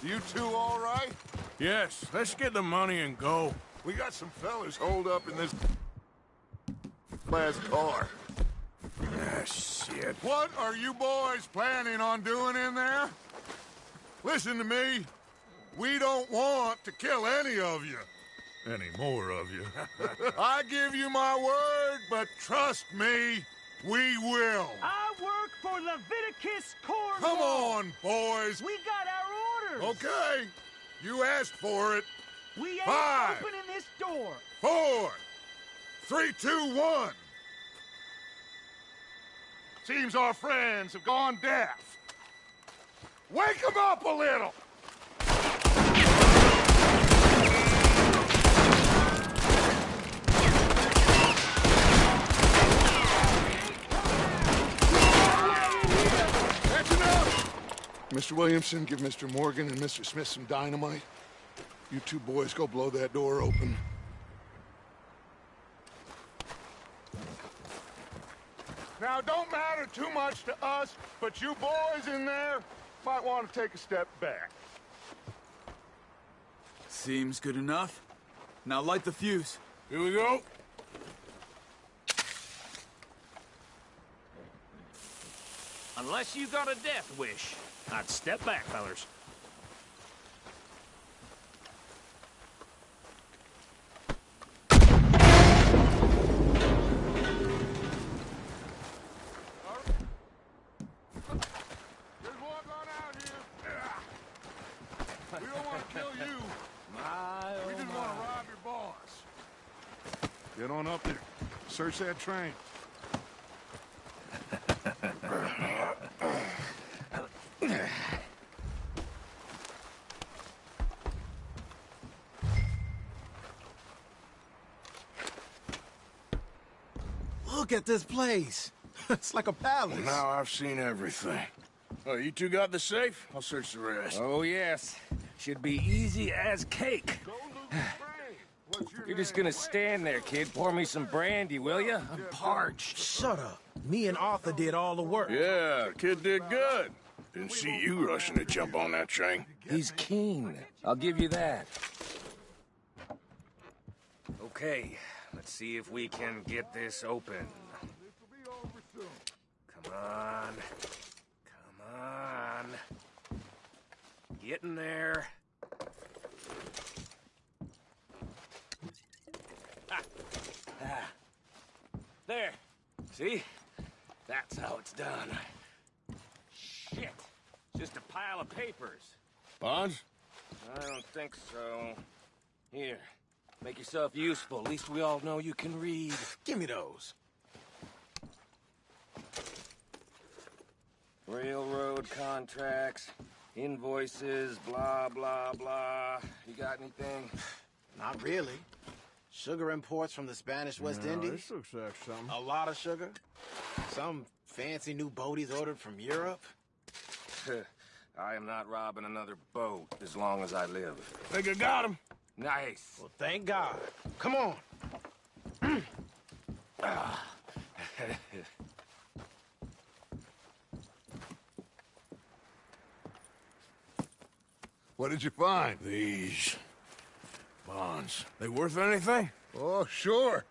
You two all right? Yes, let's get the money and go. We got some fellas holed up in this last car. Ah, shit. What are you boys planning on doing in there? Listen to me. We don't want to kill any of you. Any more of you. I give you my word, but trust me, we will. I work for Leviticus Corps. Come on, boys. We got our orders. Okay. You asked for it. We ain't 5, opening this door. 4, 3, 2, 1. Seems our friends have gone deaf. Wake them up a little! That's enough! Mr. Williamson, give Mr. Morgan and Mr. Smith some dynamite. You two boys go blow that door open. Now, don't matter too much to us, but you boys in there might want to take a step back. Seems good enough. Now light the fuse. Here we go. Unless you got a death wish, I'd step back, fellers. We don't want to kill you. We just want to rob your boss. Get on up there. Search that train. Look at this place. It's like a palace. Well, now I've seen everything. Oh, you two got the safe? I'll search the rest. Oh, yes. Should be easy as cake. You're just gonna stand there, kid. Pour me some brandy, will you? I'm parched. Shut up. Me and Arthur did all the work. Yeah, kid did good. Didn't see you rushing to jump on that train. He's keen. I'll give you that. Okay, let's see if we can get this open. Come on. Come on. Get in there. There. See? That's how it's done. Shit. Just a pile of papers. Bonds? I don't think so. Here. Make yourself useful. At least we all know you can read. Give me those. Railroad contracts, invoices, blah, blah, blah. You got anything? Not really. Sugar imports from the Spanish West Indies. This looks like something. A lot of sugar. Some fancy new boat he's ordered from Europe. I am not robbing another boat as long as I live. Think I got him. Nice. Well, thank God. Come on. What did you find? These bonds. They worth anything? Oh, sure.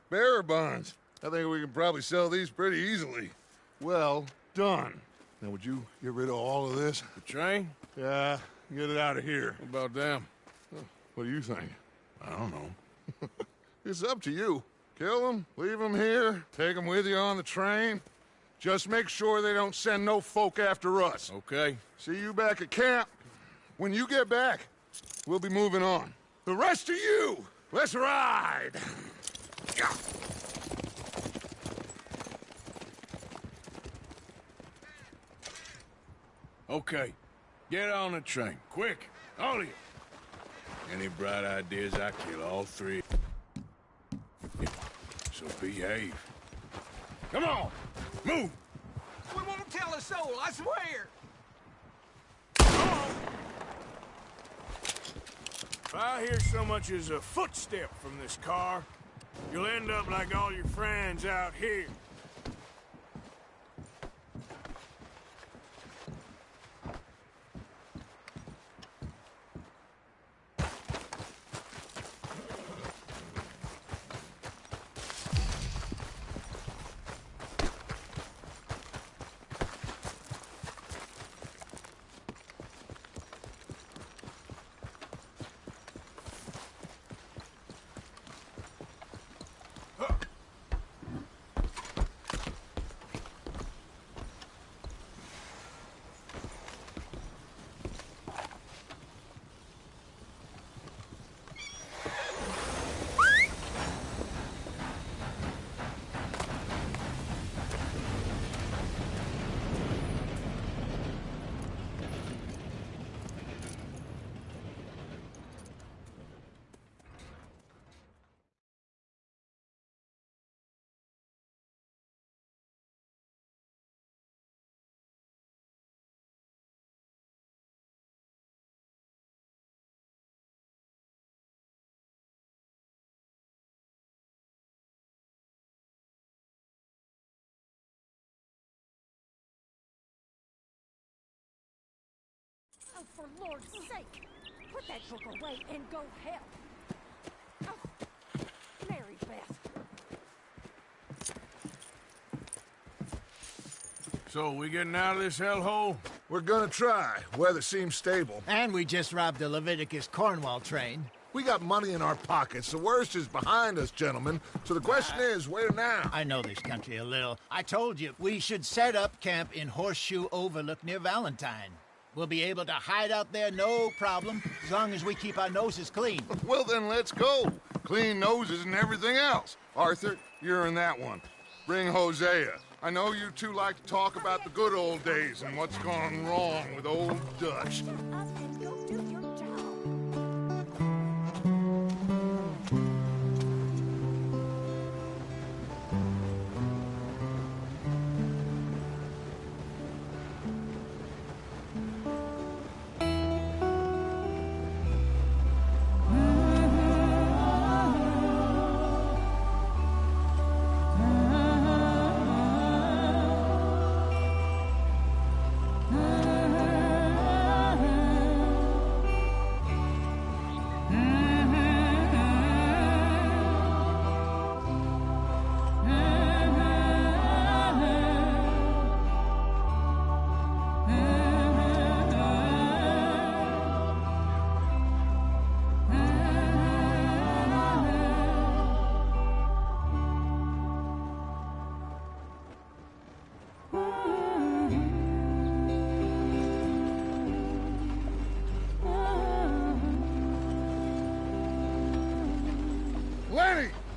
Bearer bonds. I think we can probably sell these pretty easily. Well done. Now, would you get rid of all of this? The train? Yeah, get it out of here. What about them? What do you think? I don't know. It's up to you. Kill them, leave them here, take them with you on the train. Just make sure they don't send no folk after us. Okay. See you back at camp. When you get back, we'll be moving on. The rest of you, let's ride! Okay. Get on the train. Quick. All of you. Any bright ideas, I kill all three. So behave. Come on! Move! We won't tell a soul, I swear. Come on! If I hear so much as a footstep from this car, you'll end up like all your friends out here. Oh, for Lord's sake! Put that book away and go help! Oh, Mary Beth. So, we getting out of this hellhole? We're gonna try. Weather seems stable. And we just robbed the Leviticus Cornwall train. We got money in our pockets. The worst is behind us, gentlemen. So the question is, where now? I know this country a little. I told you, we should set up camp in Horseshoe Overlook near Valentine. We'll be able to hide out there, no problem, as long as we keep our noses clean. Well, then let's go. Clean noses and everything else. Arthur, you're in that one. Bring Hosea. I know you two like to talk about the good old days and what's gone wrong with old Dutch.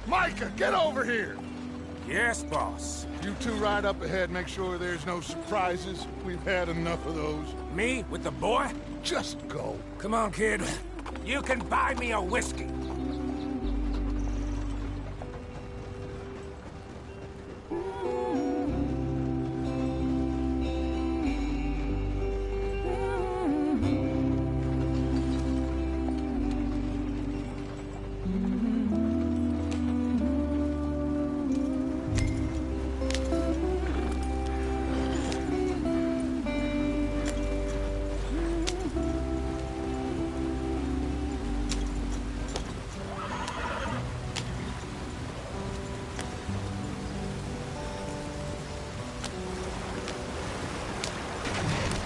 Micah, get over here! Yes, boss. You two ride up ahead, make sure there's no surprises. We've had enough of those. Me? With the boy? Just go. Come on, kid. You can buy me a whiskey.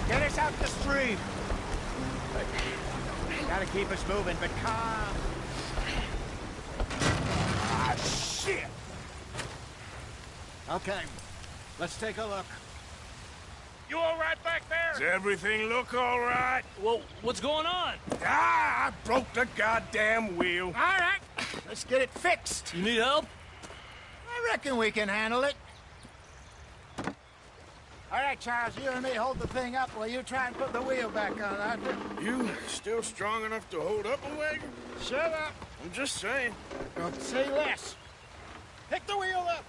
Get us out the stream. Gotta keep us moving, but calm. Ah, shit! Okay, let's take a look. You all right back there? Does everything look all right? Well, what's going on? Ah, I broke the goddamn wheel. All right, let's get it fixed. You need help? I reckon we can handle it. All right, Charles, you and me hold the thing up while you try and put the wheel back on, Arthur. You still strong enough to hold up a wagon? Shut up. I'm just saying. Don't say less. Pick the wheel up.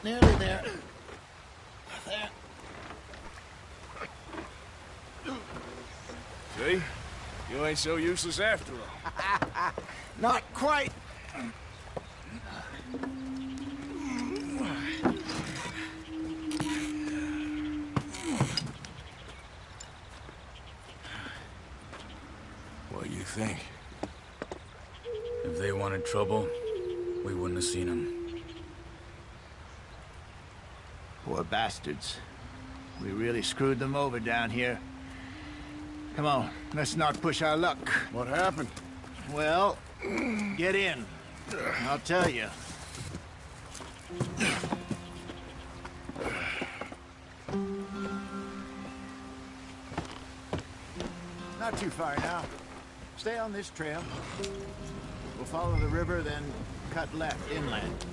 nearly there. There. See? You ain't so useless after all. Not quite. What do you think? If they wanted trouble, we wouldn't have seen them. Poor bastards. We really screwed them over down here. Come on, let's not push our luck. What happened? Well, get in. I'll tell you. Not too far now. Stay on this trail. We'll follow the river, then cut left inland.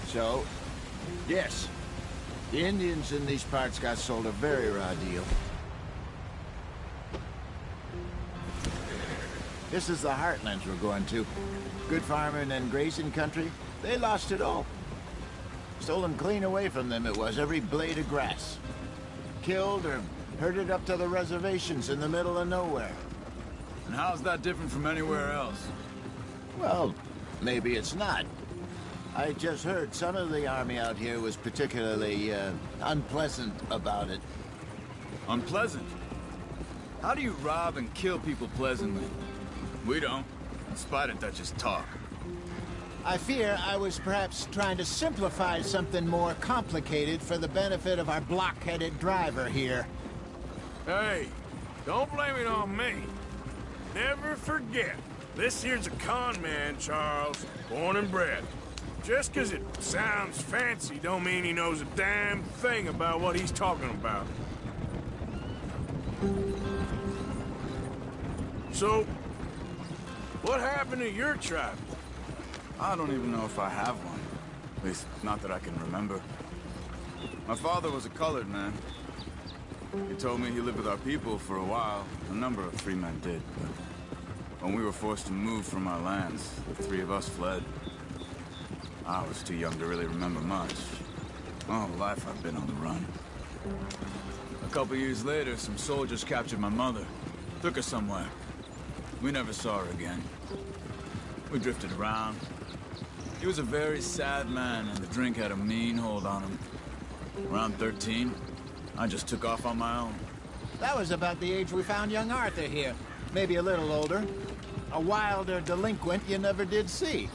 So, yes, the Indians in these parts got sold a very raw deal. This is the heartlands we're going to. Good farming and grazing country. They lost it all. Stolen clean away from them it was, every blade of grass. Killed or herded up to the reservations in the middle of nowhere. And how's that different from anywhere else? Well, maybe it's not. I just heard some of the army out here was particularly, unpleasant about it. Unpleasant? How do you rob and kill people pleasantly? We don't, in spite of Dutch's talk. I fear I was perhaps trying to simplify something more complicated for the benefit of our block-headed driver here. Hey, don't blame it on me. Never forget, this here's a con man, Charles, born and bred. Just 'cause it sounds fancy don't mean he knows a damn thing about what he's talking about. So, what happened to your tribe? I don't even know if I have one. At least, not that I can remember. My father was a colored man. He told me he lived with our people for a while. A number of free men did, but when we were forced to move from our lands, the three of us fled. I was too young to really remember much. All life I've been on the run. A couple years later, some soldiers captured my mother. Took her somewhere. We never saw her again. We drifted around. He was a very sad man, and the drink had a mean hold on him. Around 13, I just took off on my own. That was about the age we found young Arthur here. Maybe a little older. A wilder delinquent you never did see.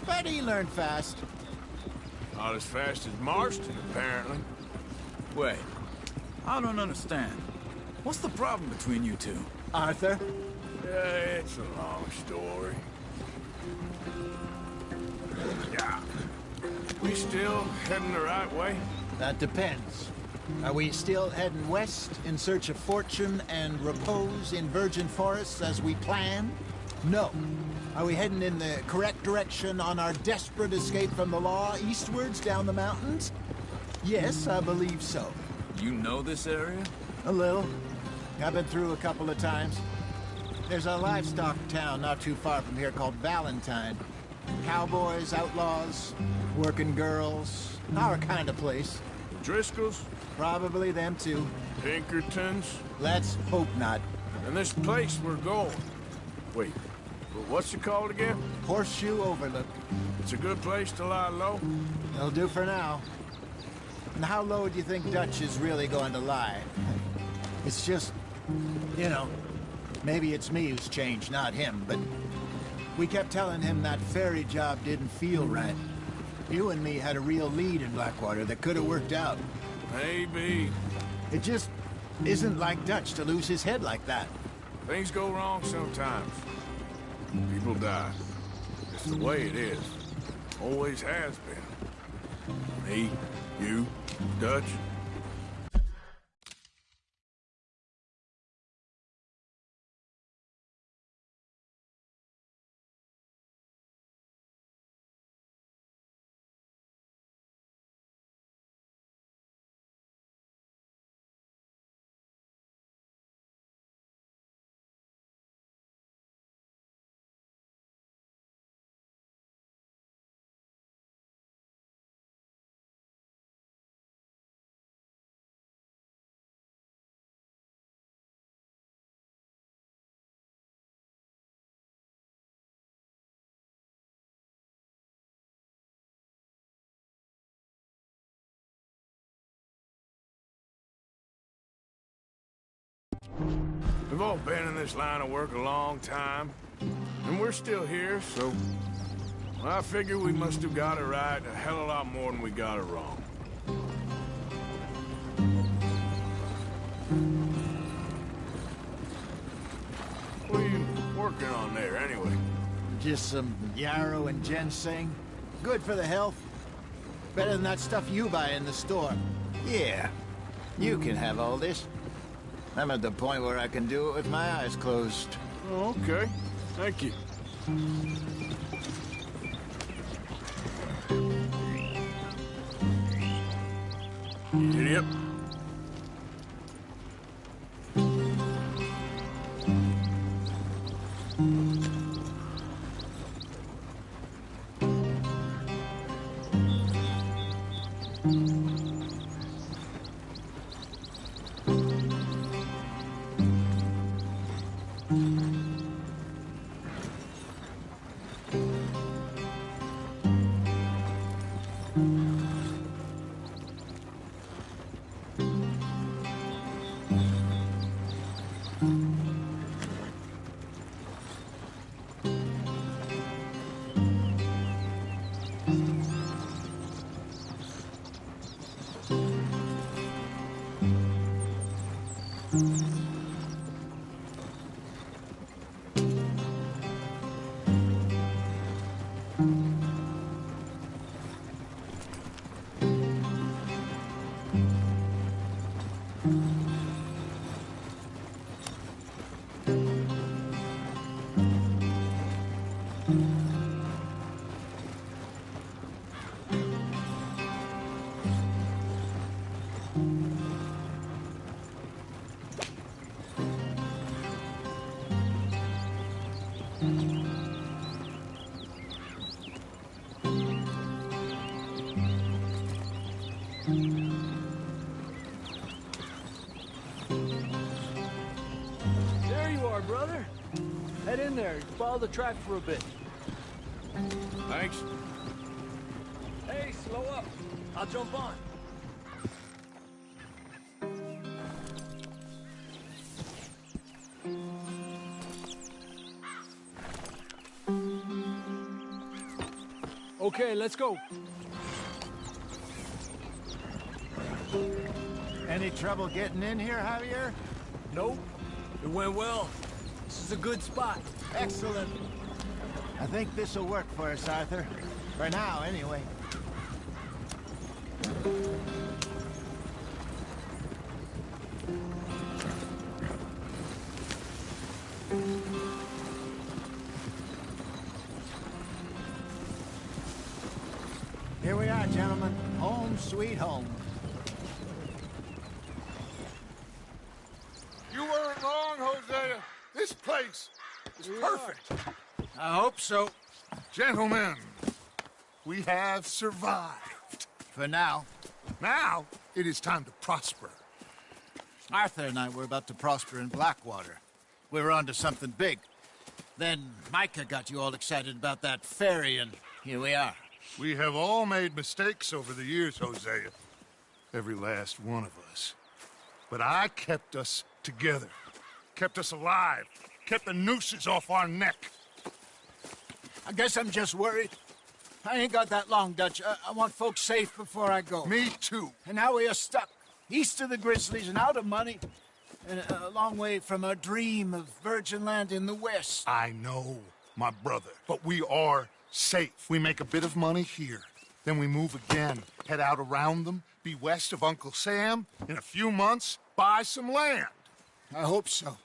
But he learned fast. Not as fast as Marston, apparently. Wait, I don't understand. What's the problem between you two? Arthur? Yeah, it's a long story. Yeah. We still heading the right way? That depends. Are we still heading west in search of fortune and repose in virgin forests as we planned? No. Are we heading in the correct direction on our desperate escape from the law eastwards down the mountains? Yes, I believe so. You know this area? A little. I've been through a couple of times. There's a livestock town not too far from here called Valentine. Cowboys, outlaws, working girls, our kind of place. Driscolls? Probably them too. Pinkertons? Let's hope not. And this place we're going. Wait, what's it called again? Horseshoe Overlook. It's a good place to lie low? It'll do for now. And how low do you think Dutch is really going to lie? It's just, you know, maybe it's me who's changed, not him, but we kept telling him that ferry job didn't feel right. You and me had a real lead in Blackwater that could have worked out. Maybe. It just isn't like Dutch to lose his head like that. Things go wrong sometimes. People die. It's the way it is. Always has been. Me, you, Dutch. We've all been in this line of work a long time, and we're still here, so I figure we must have got it right a hell of a lot more than we got it wrong. What are you working on there, anyway? Just some yarrow and ginseng. Good for the health. Better than that stuff you buy in the store. Yeah, you can have all this. I'm at the point where I can do it with my eyes closed. Oh, okay. Thank you. Yep. There you are, brother. Head in there. Follow the track for a bit. Thanks. Hey, slow up. I'll jump on. Okay, let's go. Any trouble getting in here, Javier? Nope. It went well. This is a good spot. Excellent. I think this'll work for us, Arthur. For now, anyway. Here we are, gentlemen. Home sweet home. You weren't wrong, Hosea. This place is perfect. I hope so. Gentlemen, we have survived. For now. Now, it is time to prosper. Arthur and I were about to prosper in Blackwater. We were onto something big. Then Micah got you all excited about that ferry, and here we are. We have all made mistakes over the years, Hosea. Every last one of us. But I kept us together. Kept us alive. Kept the nooses off our neck. I guess I'm just worried. I ain't got that long, Dutch. I want folks safe before I go. Me too. And now we are stuck. East of the Grizzlies and out of money. And a long way from our dream of virgin land in the west. I know, my brother. But we are safe. We make a bit of money here. Then we move again. Head out around them. Be west of Uncle Sam. In a few months, buy some land. I hope so.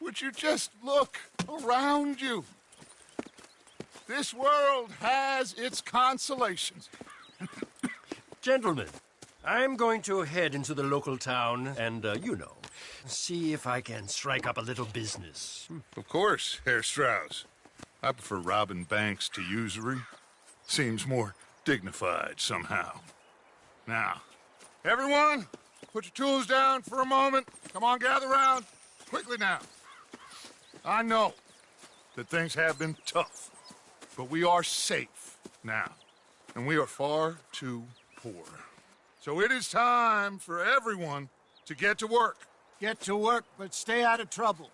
Would you just look around you? This world has its consolations. Gentlemen, I'm going to head into the local town and, see if I can strike up a little business. Of course, Herr Strauss. I prefer robbing banks to usury. Seems more dignified somehow. Now, everyone, put your tools down for a moment. Come on, gather round. Quickly now. I know that things have been tough, but we are safe now, and we are far too poor. So it is time for everyone to get to work. Get to work, but stay out of trouble.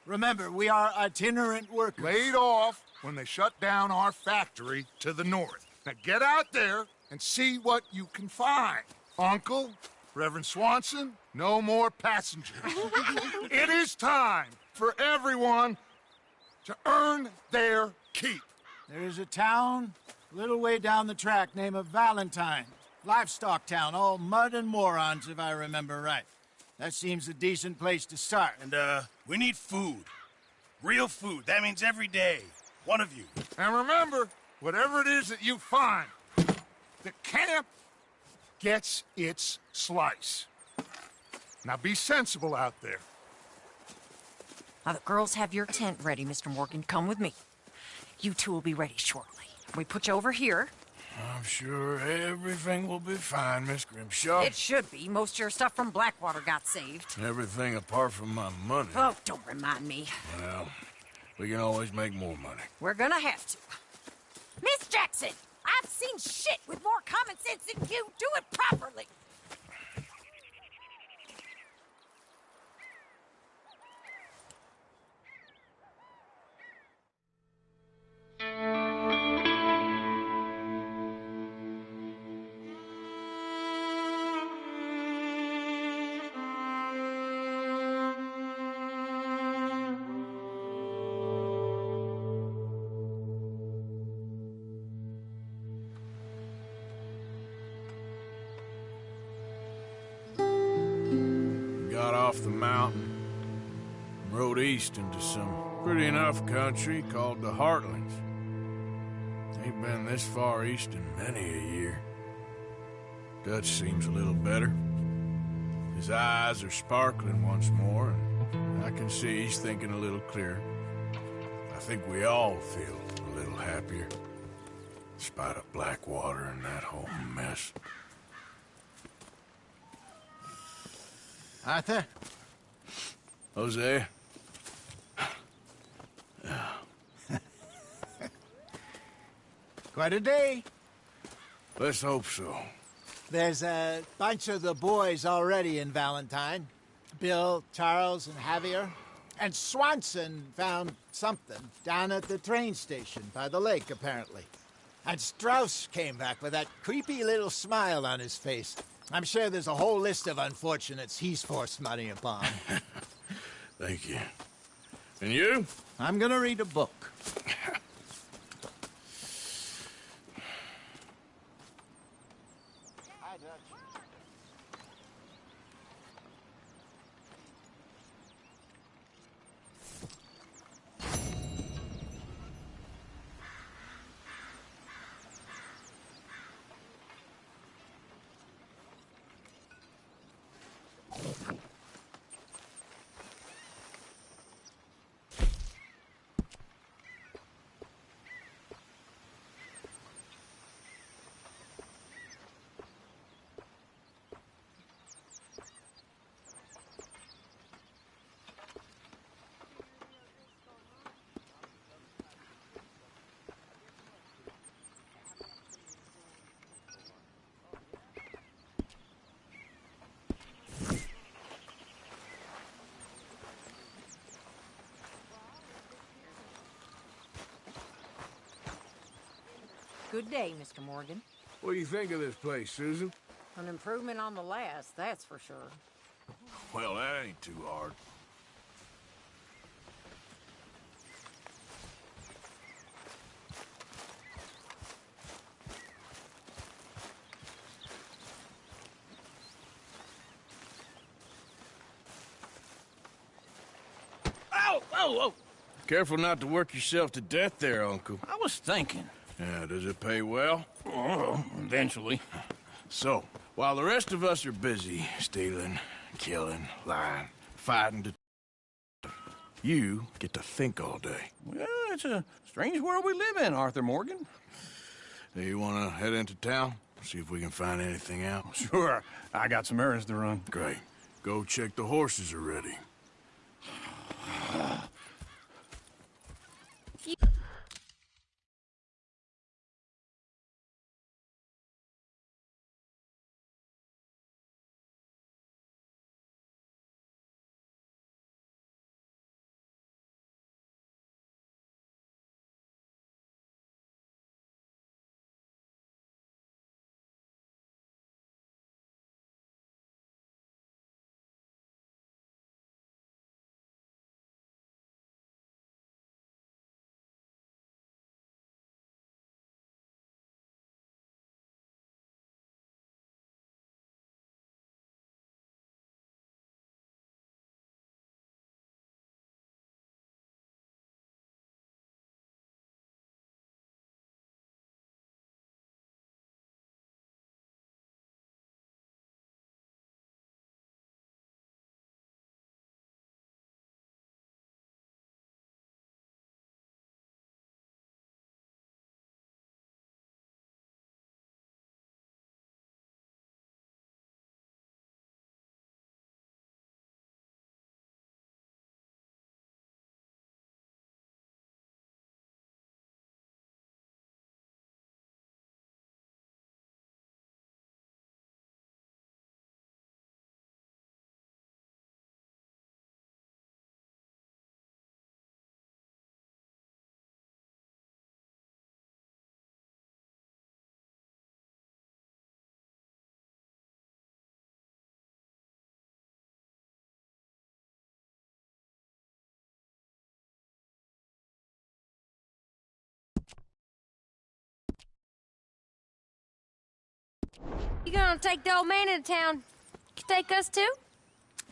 Remember, we are itinerant workers. Laid off when they shut down our factory to the north. Now get out there and see what you can find. Uncle, Reverend Swanson, no more passengers. It is time for everyone to earn their keep. There is a town a little way down the track named Valentine. Livestock town, all mud and morons, if I remember right. That seems a decent place to start. And, we need food. Real food. That means every day. One of you. And remember, whatever it is that you find, the camp gets its slice. Now be sensible out there. Now, the girls have your tent ready, Mr. Morgan. Come with me. You two will be ready shortly. We put you over here. I'm sure everything will be fine, Miss Grimshaw. It should be. Most of your stuff from Blackwater got saved. Everything apart from my money. Oh, don't remind me. Well, we can always make more money. We're gonna have to. Miss Jackson, I've seen shit with more common sense than you. Do it properly. Got off the mountain, rode east into some pretty enough country called the Heartlands. Ain't been this far east in many a year. Dutch seems a little better. His eyes are sparkling once more, and I can see he's thinking a little clearer. I think we all feel a little happier, in spite of Blackwater and that whole mess. Arthur? Hosea? Quite a day. Let's hope so. There's a bunch of the boys already in Valentine. Bill, Charles, and Javier. And Swanson found something down at the train station by the lake, apparently. And Strauss came back with that creepy little smile on his face. I'm sure there's a whole list of unfortunates he's forced money upon. Thank you. And you? I'm gonna read a book. Good day, Mr. Morgan. What do you think of this place, Susan? An improvement on the last, that's for sure. Well, that ain't too hard. Ow! Whoa, whoa! Careful not to work yourself to death there, Uncle. I was thinking. Yeah, does it pay well? Oh, eventually. So, while the rest of us are busy stealing, killing, lying, fighting to... You get to think all day. Well, it's a strange world we live in, Arthur Morgan. Do you want to head into town? See if we can find anything out? Sure. I got some errands to run. Great. Go check the horses are ready. You gonna take the old man into town? You take us too?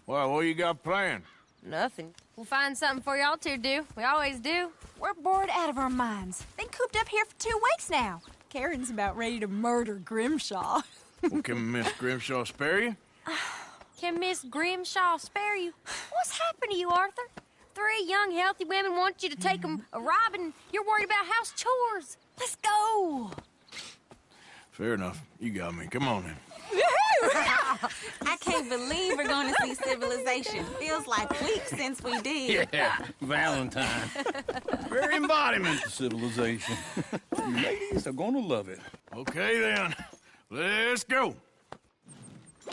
Well, what you got planned? Nothing. We'll find something for y'all to do. We always do. We're bored out of our minds. Been cooped up here for 2 weeks now. Karen's about ready to murder Grimshaw. Well, can Miss Grimshaw spare you? Can Miss Grimshaw spare you? What's happened to you, Arthur? 3 young, healthy women want you to take them a robbing. You're worried about house chores. Let's go. Fair enough. You got me. Come on then. I can't believe we're going to see civilization. Feels like weeks since we did. Yeah, Valentine. Very embodiment of civilization. You ladies are gonna love it. Okay then. Let's go.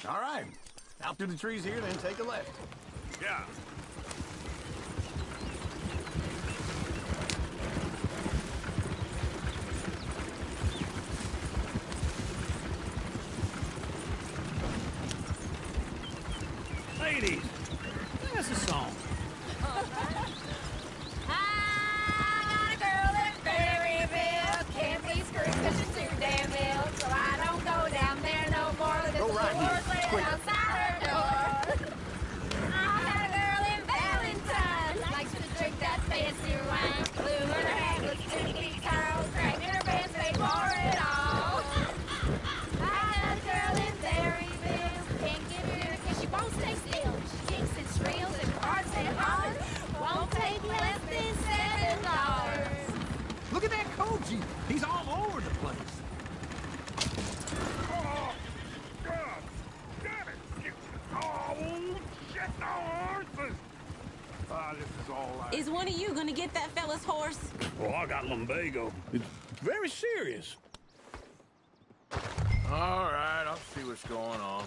All right. Out through the trees here, then take a left. Yeah. Ladies, sing us a song. I got a girl in Berryville. Can't be screwed 'cause she's too damn ill. So I don't go down there no more. Go right here. Quick. Outside her door. I got a girl in Valentine. Likes to drink that fancy wine. Blue in her hair with 2 big curls. Crack in her pants, paid for it all. I got a girl in Berryville. Can't get her because she won't stay still. She kicks and squeals and parts and hollers. Won't take less than $7. Look at that Koji. He's all over the place. Oh, God! Damn it! Oh, shit, no horses! Ah, this is all right. Is one of you going to get that fella's horse? Oh, I got lumbago. It's very serious. All right, I'll see what's going on.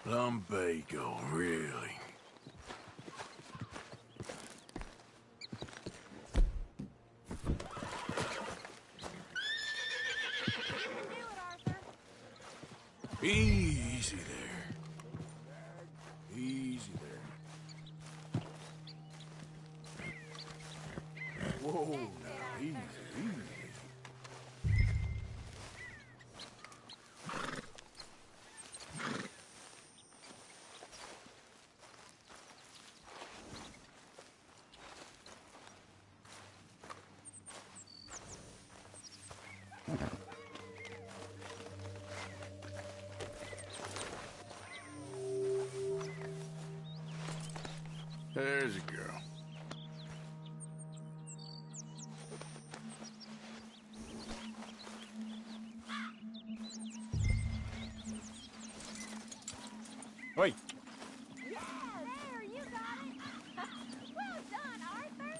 Lumbago, really? Easy there. Easy there. Whoa, now, easy, easy. There's a girl. Wait. Yeah, there, you got it. Well done, Arthur.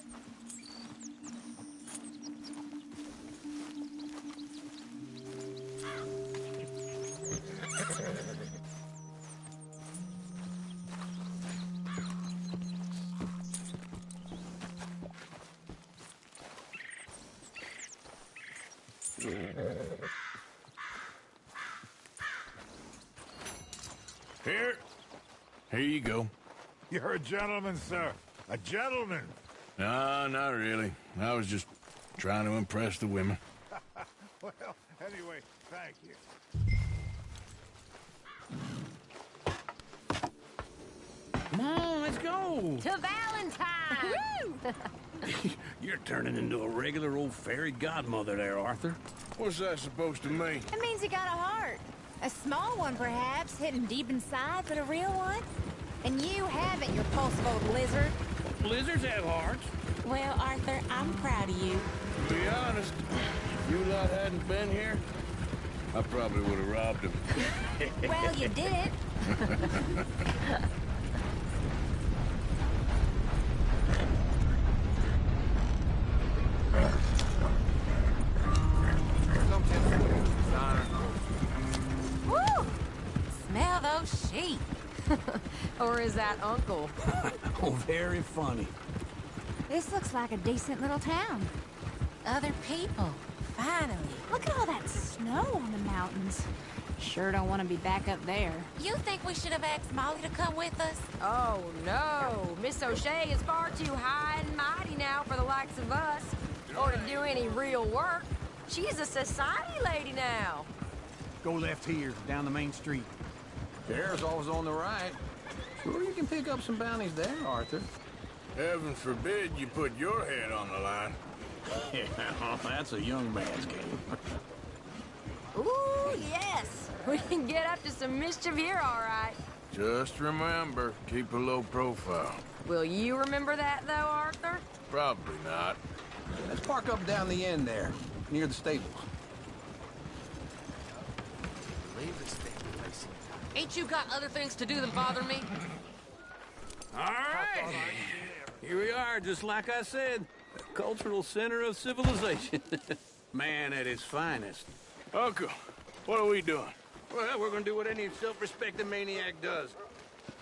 Here you go. You're a gentleman, sir. A gentleman. No, not really. I was just trying to impress the women. Well, anyway, thank you. Come on, let's go. To Valentine! You're turning into a regular old fairy godmother there, Arthur. What's that supposed to mean? It means you got a heart. A small one, perhaps, hidden deep inside, but a real one. And you haven't, you repulsive old lizard. Blizzards have hearts. Well, Arthur, I'm proud of you. To be honest, if you lot hadn't been here, I probably would have robbed him. Well, you did it. Woo! Smell those sheep. Or is that Uncle? Oh, very funny. This looks like a decent little town. Other people. Finally. Look at all that snow on the mountains. Sure don't want to be back up there. You think we should have asked Molly to come with us? Oh, no. Miss O'Shea is far too high and mighty now for the likes of us. Or to do any real work. She's a society lady now. Go left here, down the main street. There's always on the right. Sure you can pick up some bounties there, Arthur. Heaven forbid you put your head on the line. Yeah, that's a young man's game. Ooh, yes. We can get up to some mischief here, all right. Just remember, keep a low profile. Will you remember that, though, Arthur? Probably not. Let's park up down the end there, near the stables. Leave this thing, Lacey. Ain't you got other things to do than bother me? All right. Here we are, just like I said. The cultural center of civilization. Man at his finest. Uncle, what are we doing? Well, we're gonna do what any self-respecting maniac does.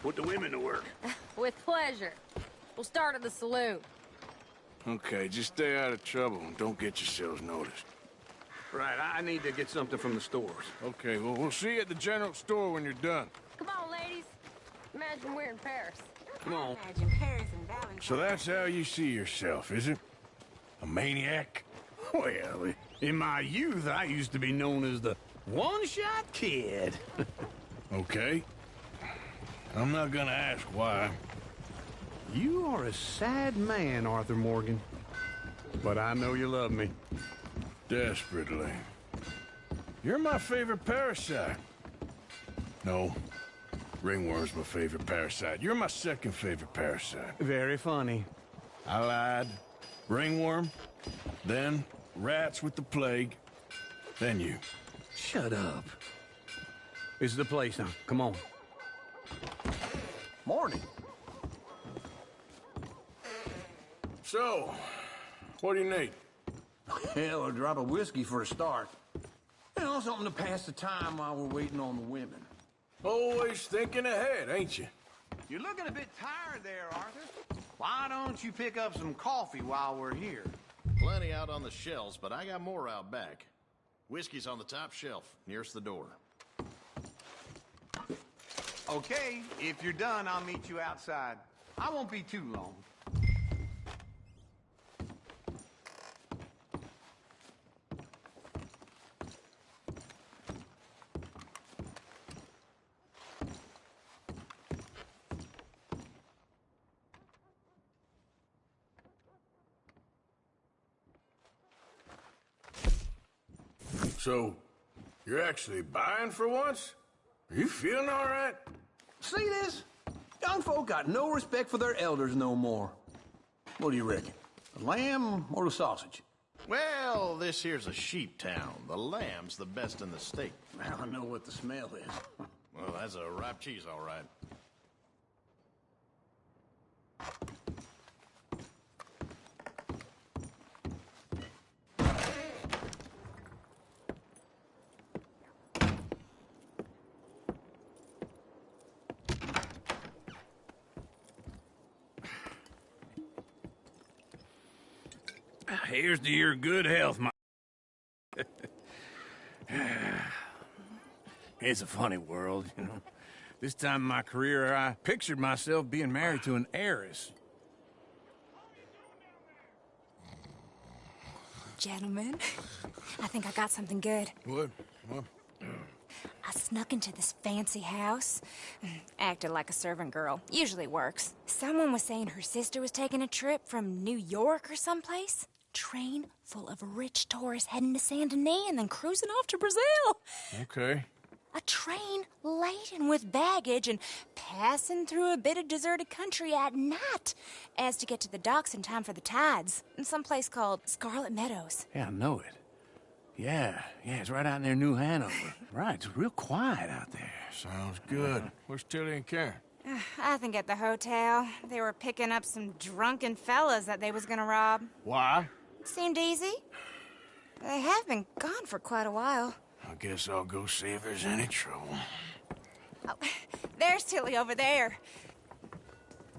Put the women to work. With pleasure. We'll start at the saloon. Okay, just stay out of trouble and don't get yourselves noticed. Right, I need to get something from the stores. Okay, well, we'll see you at the general store when you're done. Come on, ladies. Imagine we're in Paris. Come on. Imagine Paris and Valentine. So that's how you see yourself, is it? A maniac? Well, in my youth, I used to be known as the one-shot kid. Okay. I'm not gonna ask why. You are a sad man, Arthur Morgan. But I know you love me. Desperately. You're my favorite parasite. No. Ringworm's my favorite parasite. You're my second favorite parasite. Very funny. I lied. Ringworm. Then rats with the plague. Then you. Shut up. This is the place now. Come on. Morning. So, what do you need? Hell, a drop of whiskey for a start. You know, something to pass the time while we're waiting on the women. Always thinking ahead, ain't you? You're looking a bit tired there, Arthur. Why don't you pick up some coffee while we're here? Plenty out on the shelves, but I got more out back. Whiskey's on the top shelf, nearest the door. Okay, if you're done, I'll meet you outside. I won't be too long. So, you're actually buying for once? Are you feeling all right? See this? Young folk got no respect for their elders no more. What do you reckon? The lamb or the sausage? Well, this here's a sheep town. The lamb's the best in the state. Now I know what the smell is. Well, that's a ripe cheese, all right. Here's to your good health, my... It's a funny world, you know. This time in my career, I pictured myself being married to an heiress. Gentlemen, I think I got something good. What? I snuck into this fancy house. Acted like a servant girl. Usually works. Someone was saying her sister was taking a trip from New York or someplace. Train full of rich tourists heading to Saint Denis and then cruising off to Brazil. Okay. A train laden with baggage and passing through a bit of deserted country at night as to get to the docks in time for the tides in some place called Scarlet Meadows. Yeah, I know it. Yeah, it's right out near New Hanover. Right, it's real quiet out there. Sounds good. Where's Tilly and Karen? I think at the hotel. They were picking up some drunken fellas that they was gonna rob. Why? Seemed easy. They have been gone for quite a while. I guess I'll go see if there's any trouble. Oh, there's Tilly over there.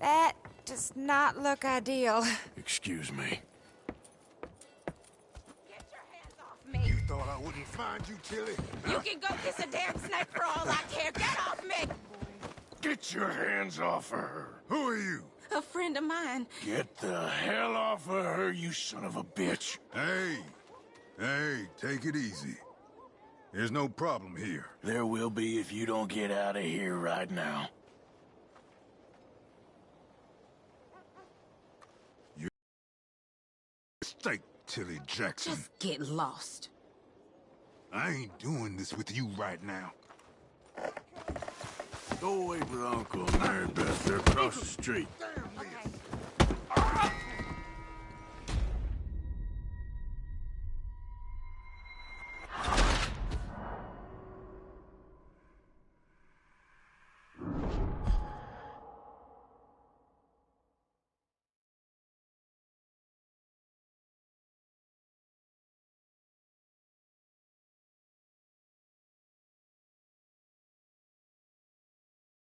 That does not look ideal. Excuse me. You thought I wouldn't find you, Tilly? You can go kiss a damn snake for all I care. Get off me! Get your hands off of her. Who are you? A friend of mine. Get the hell off of her, you son of a bitch. Hey, take it easy. There's no problem here. There will be if you don't get out of here right now. You steak, Tilly Jackson. Just get lost. I ain't doing this with you right now. Go away with Uncle and Mary Beth. They're across the street.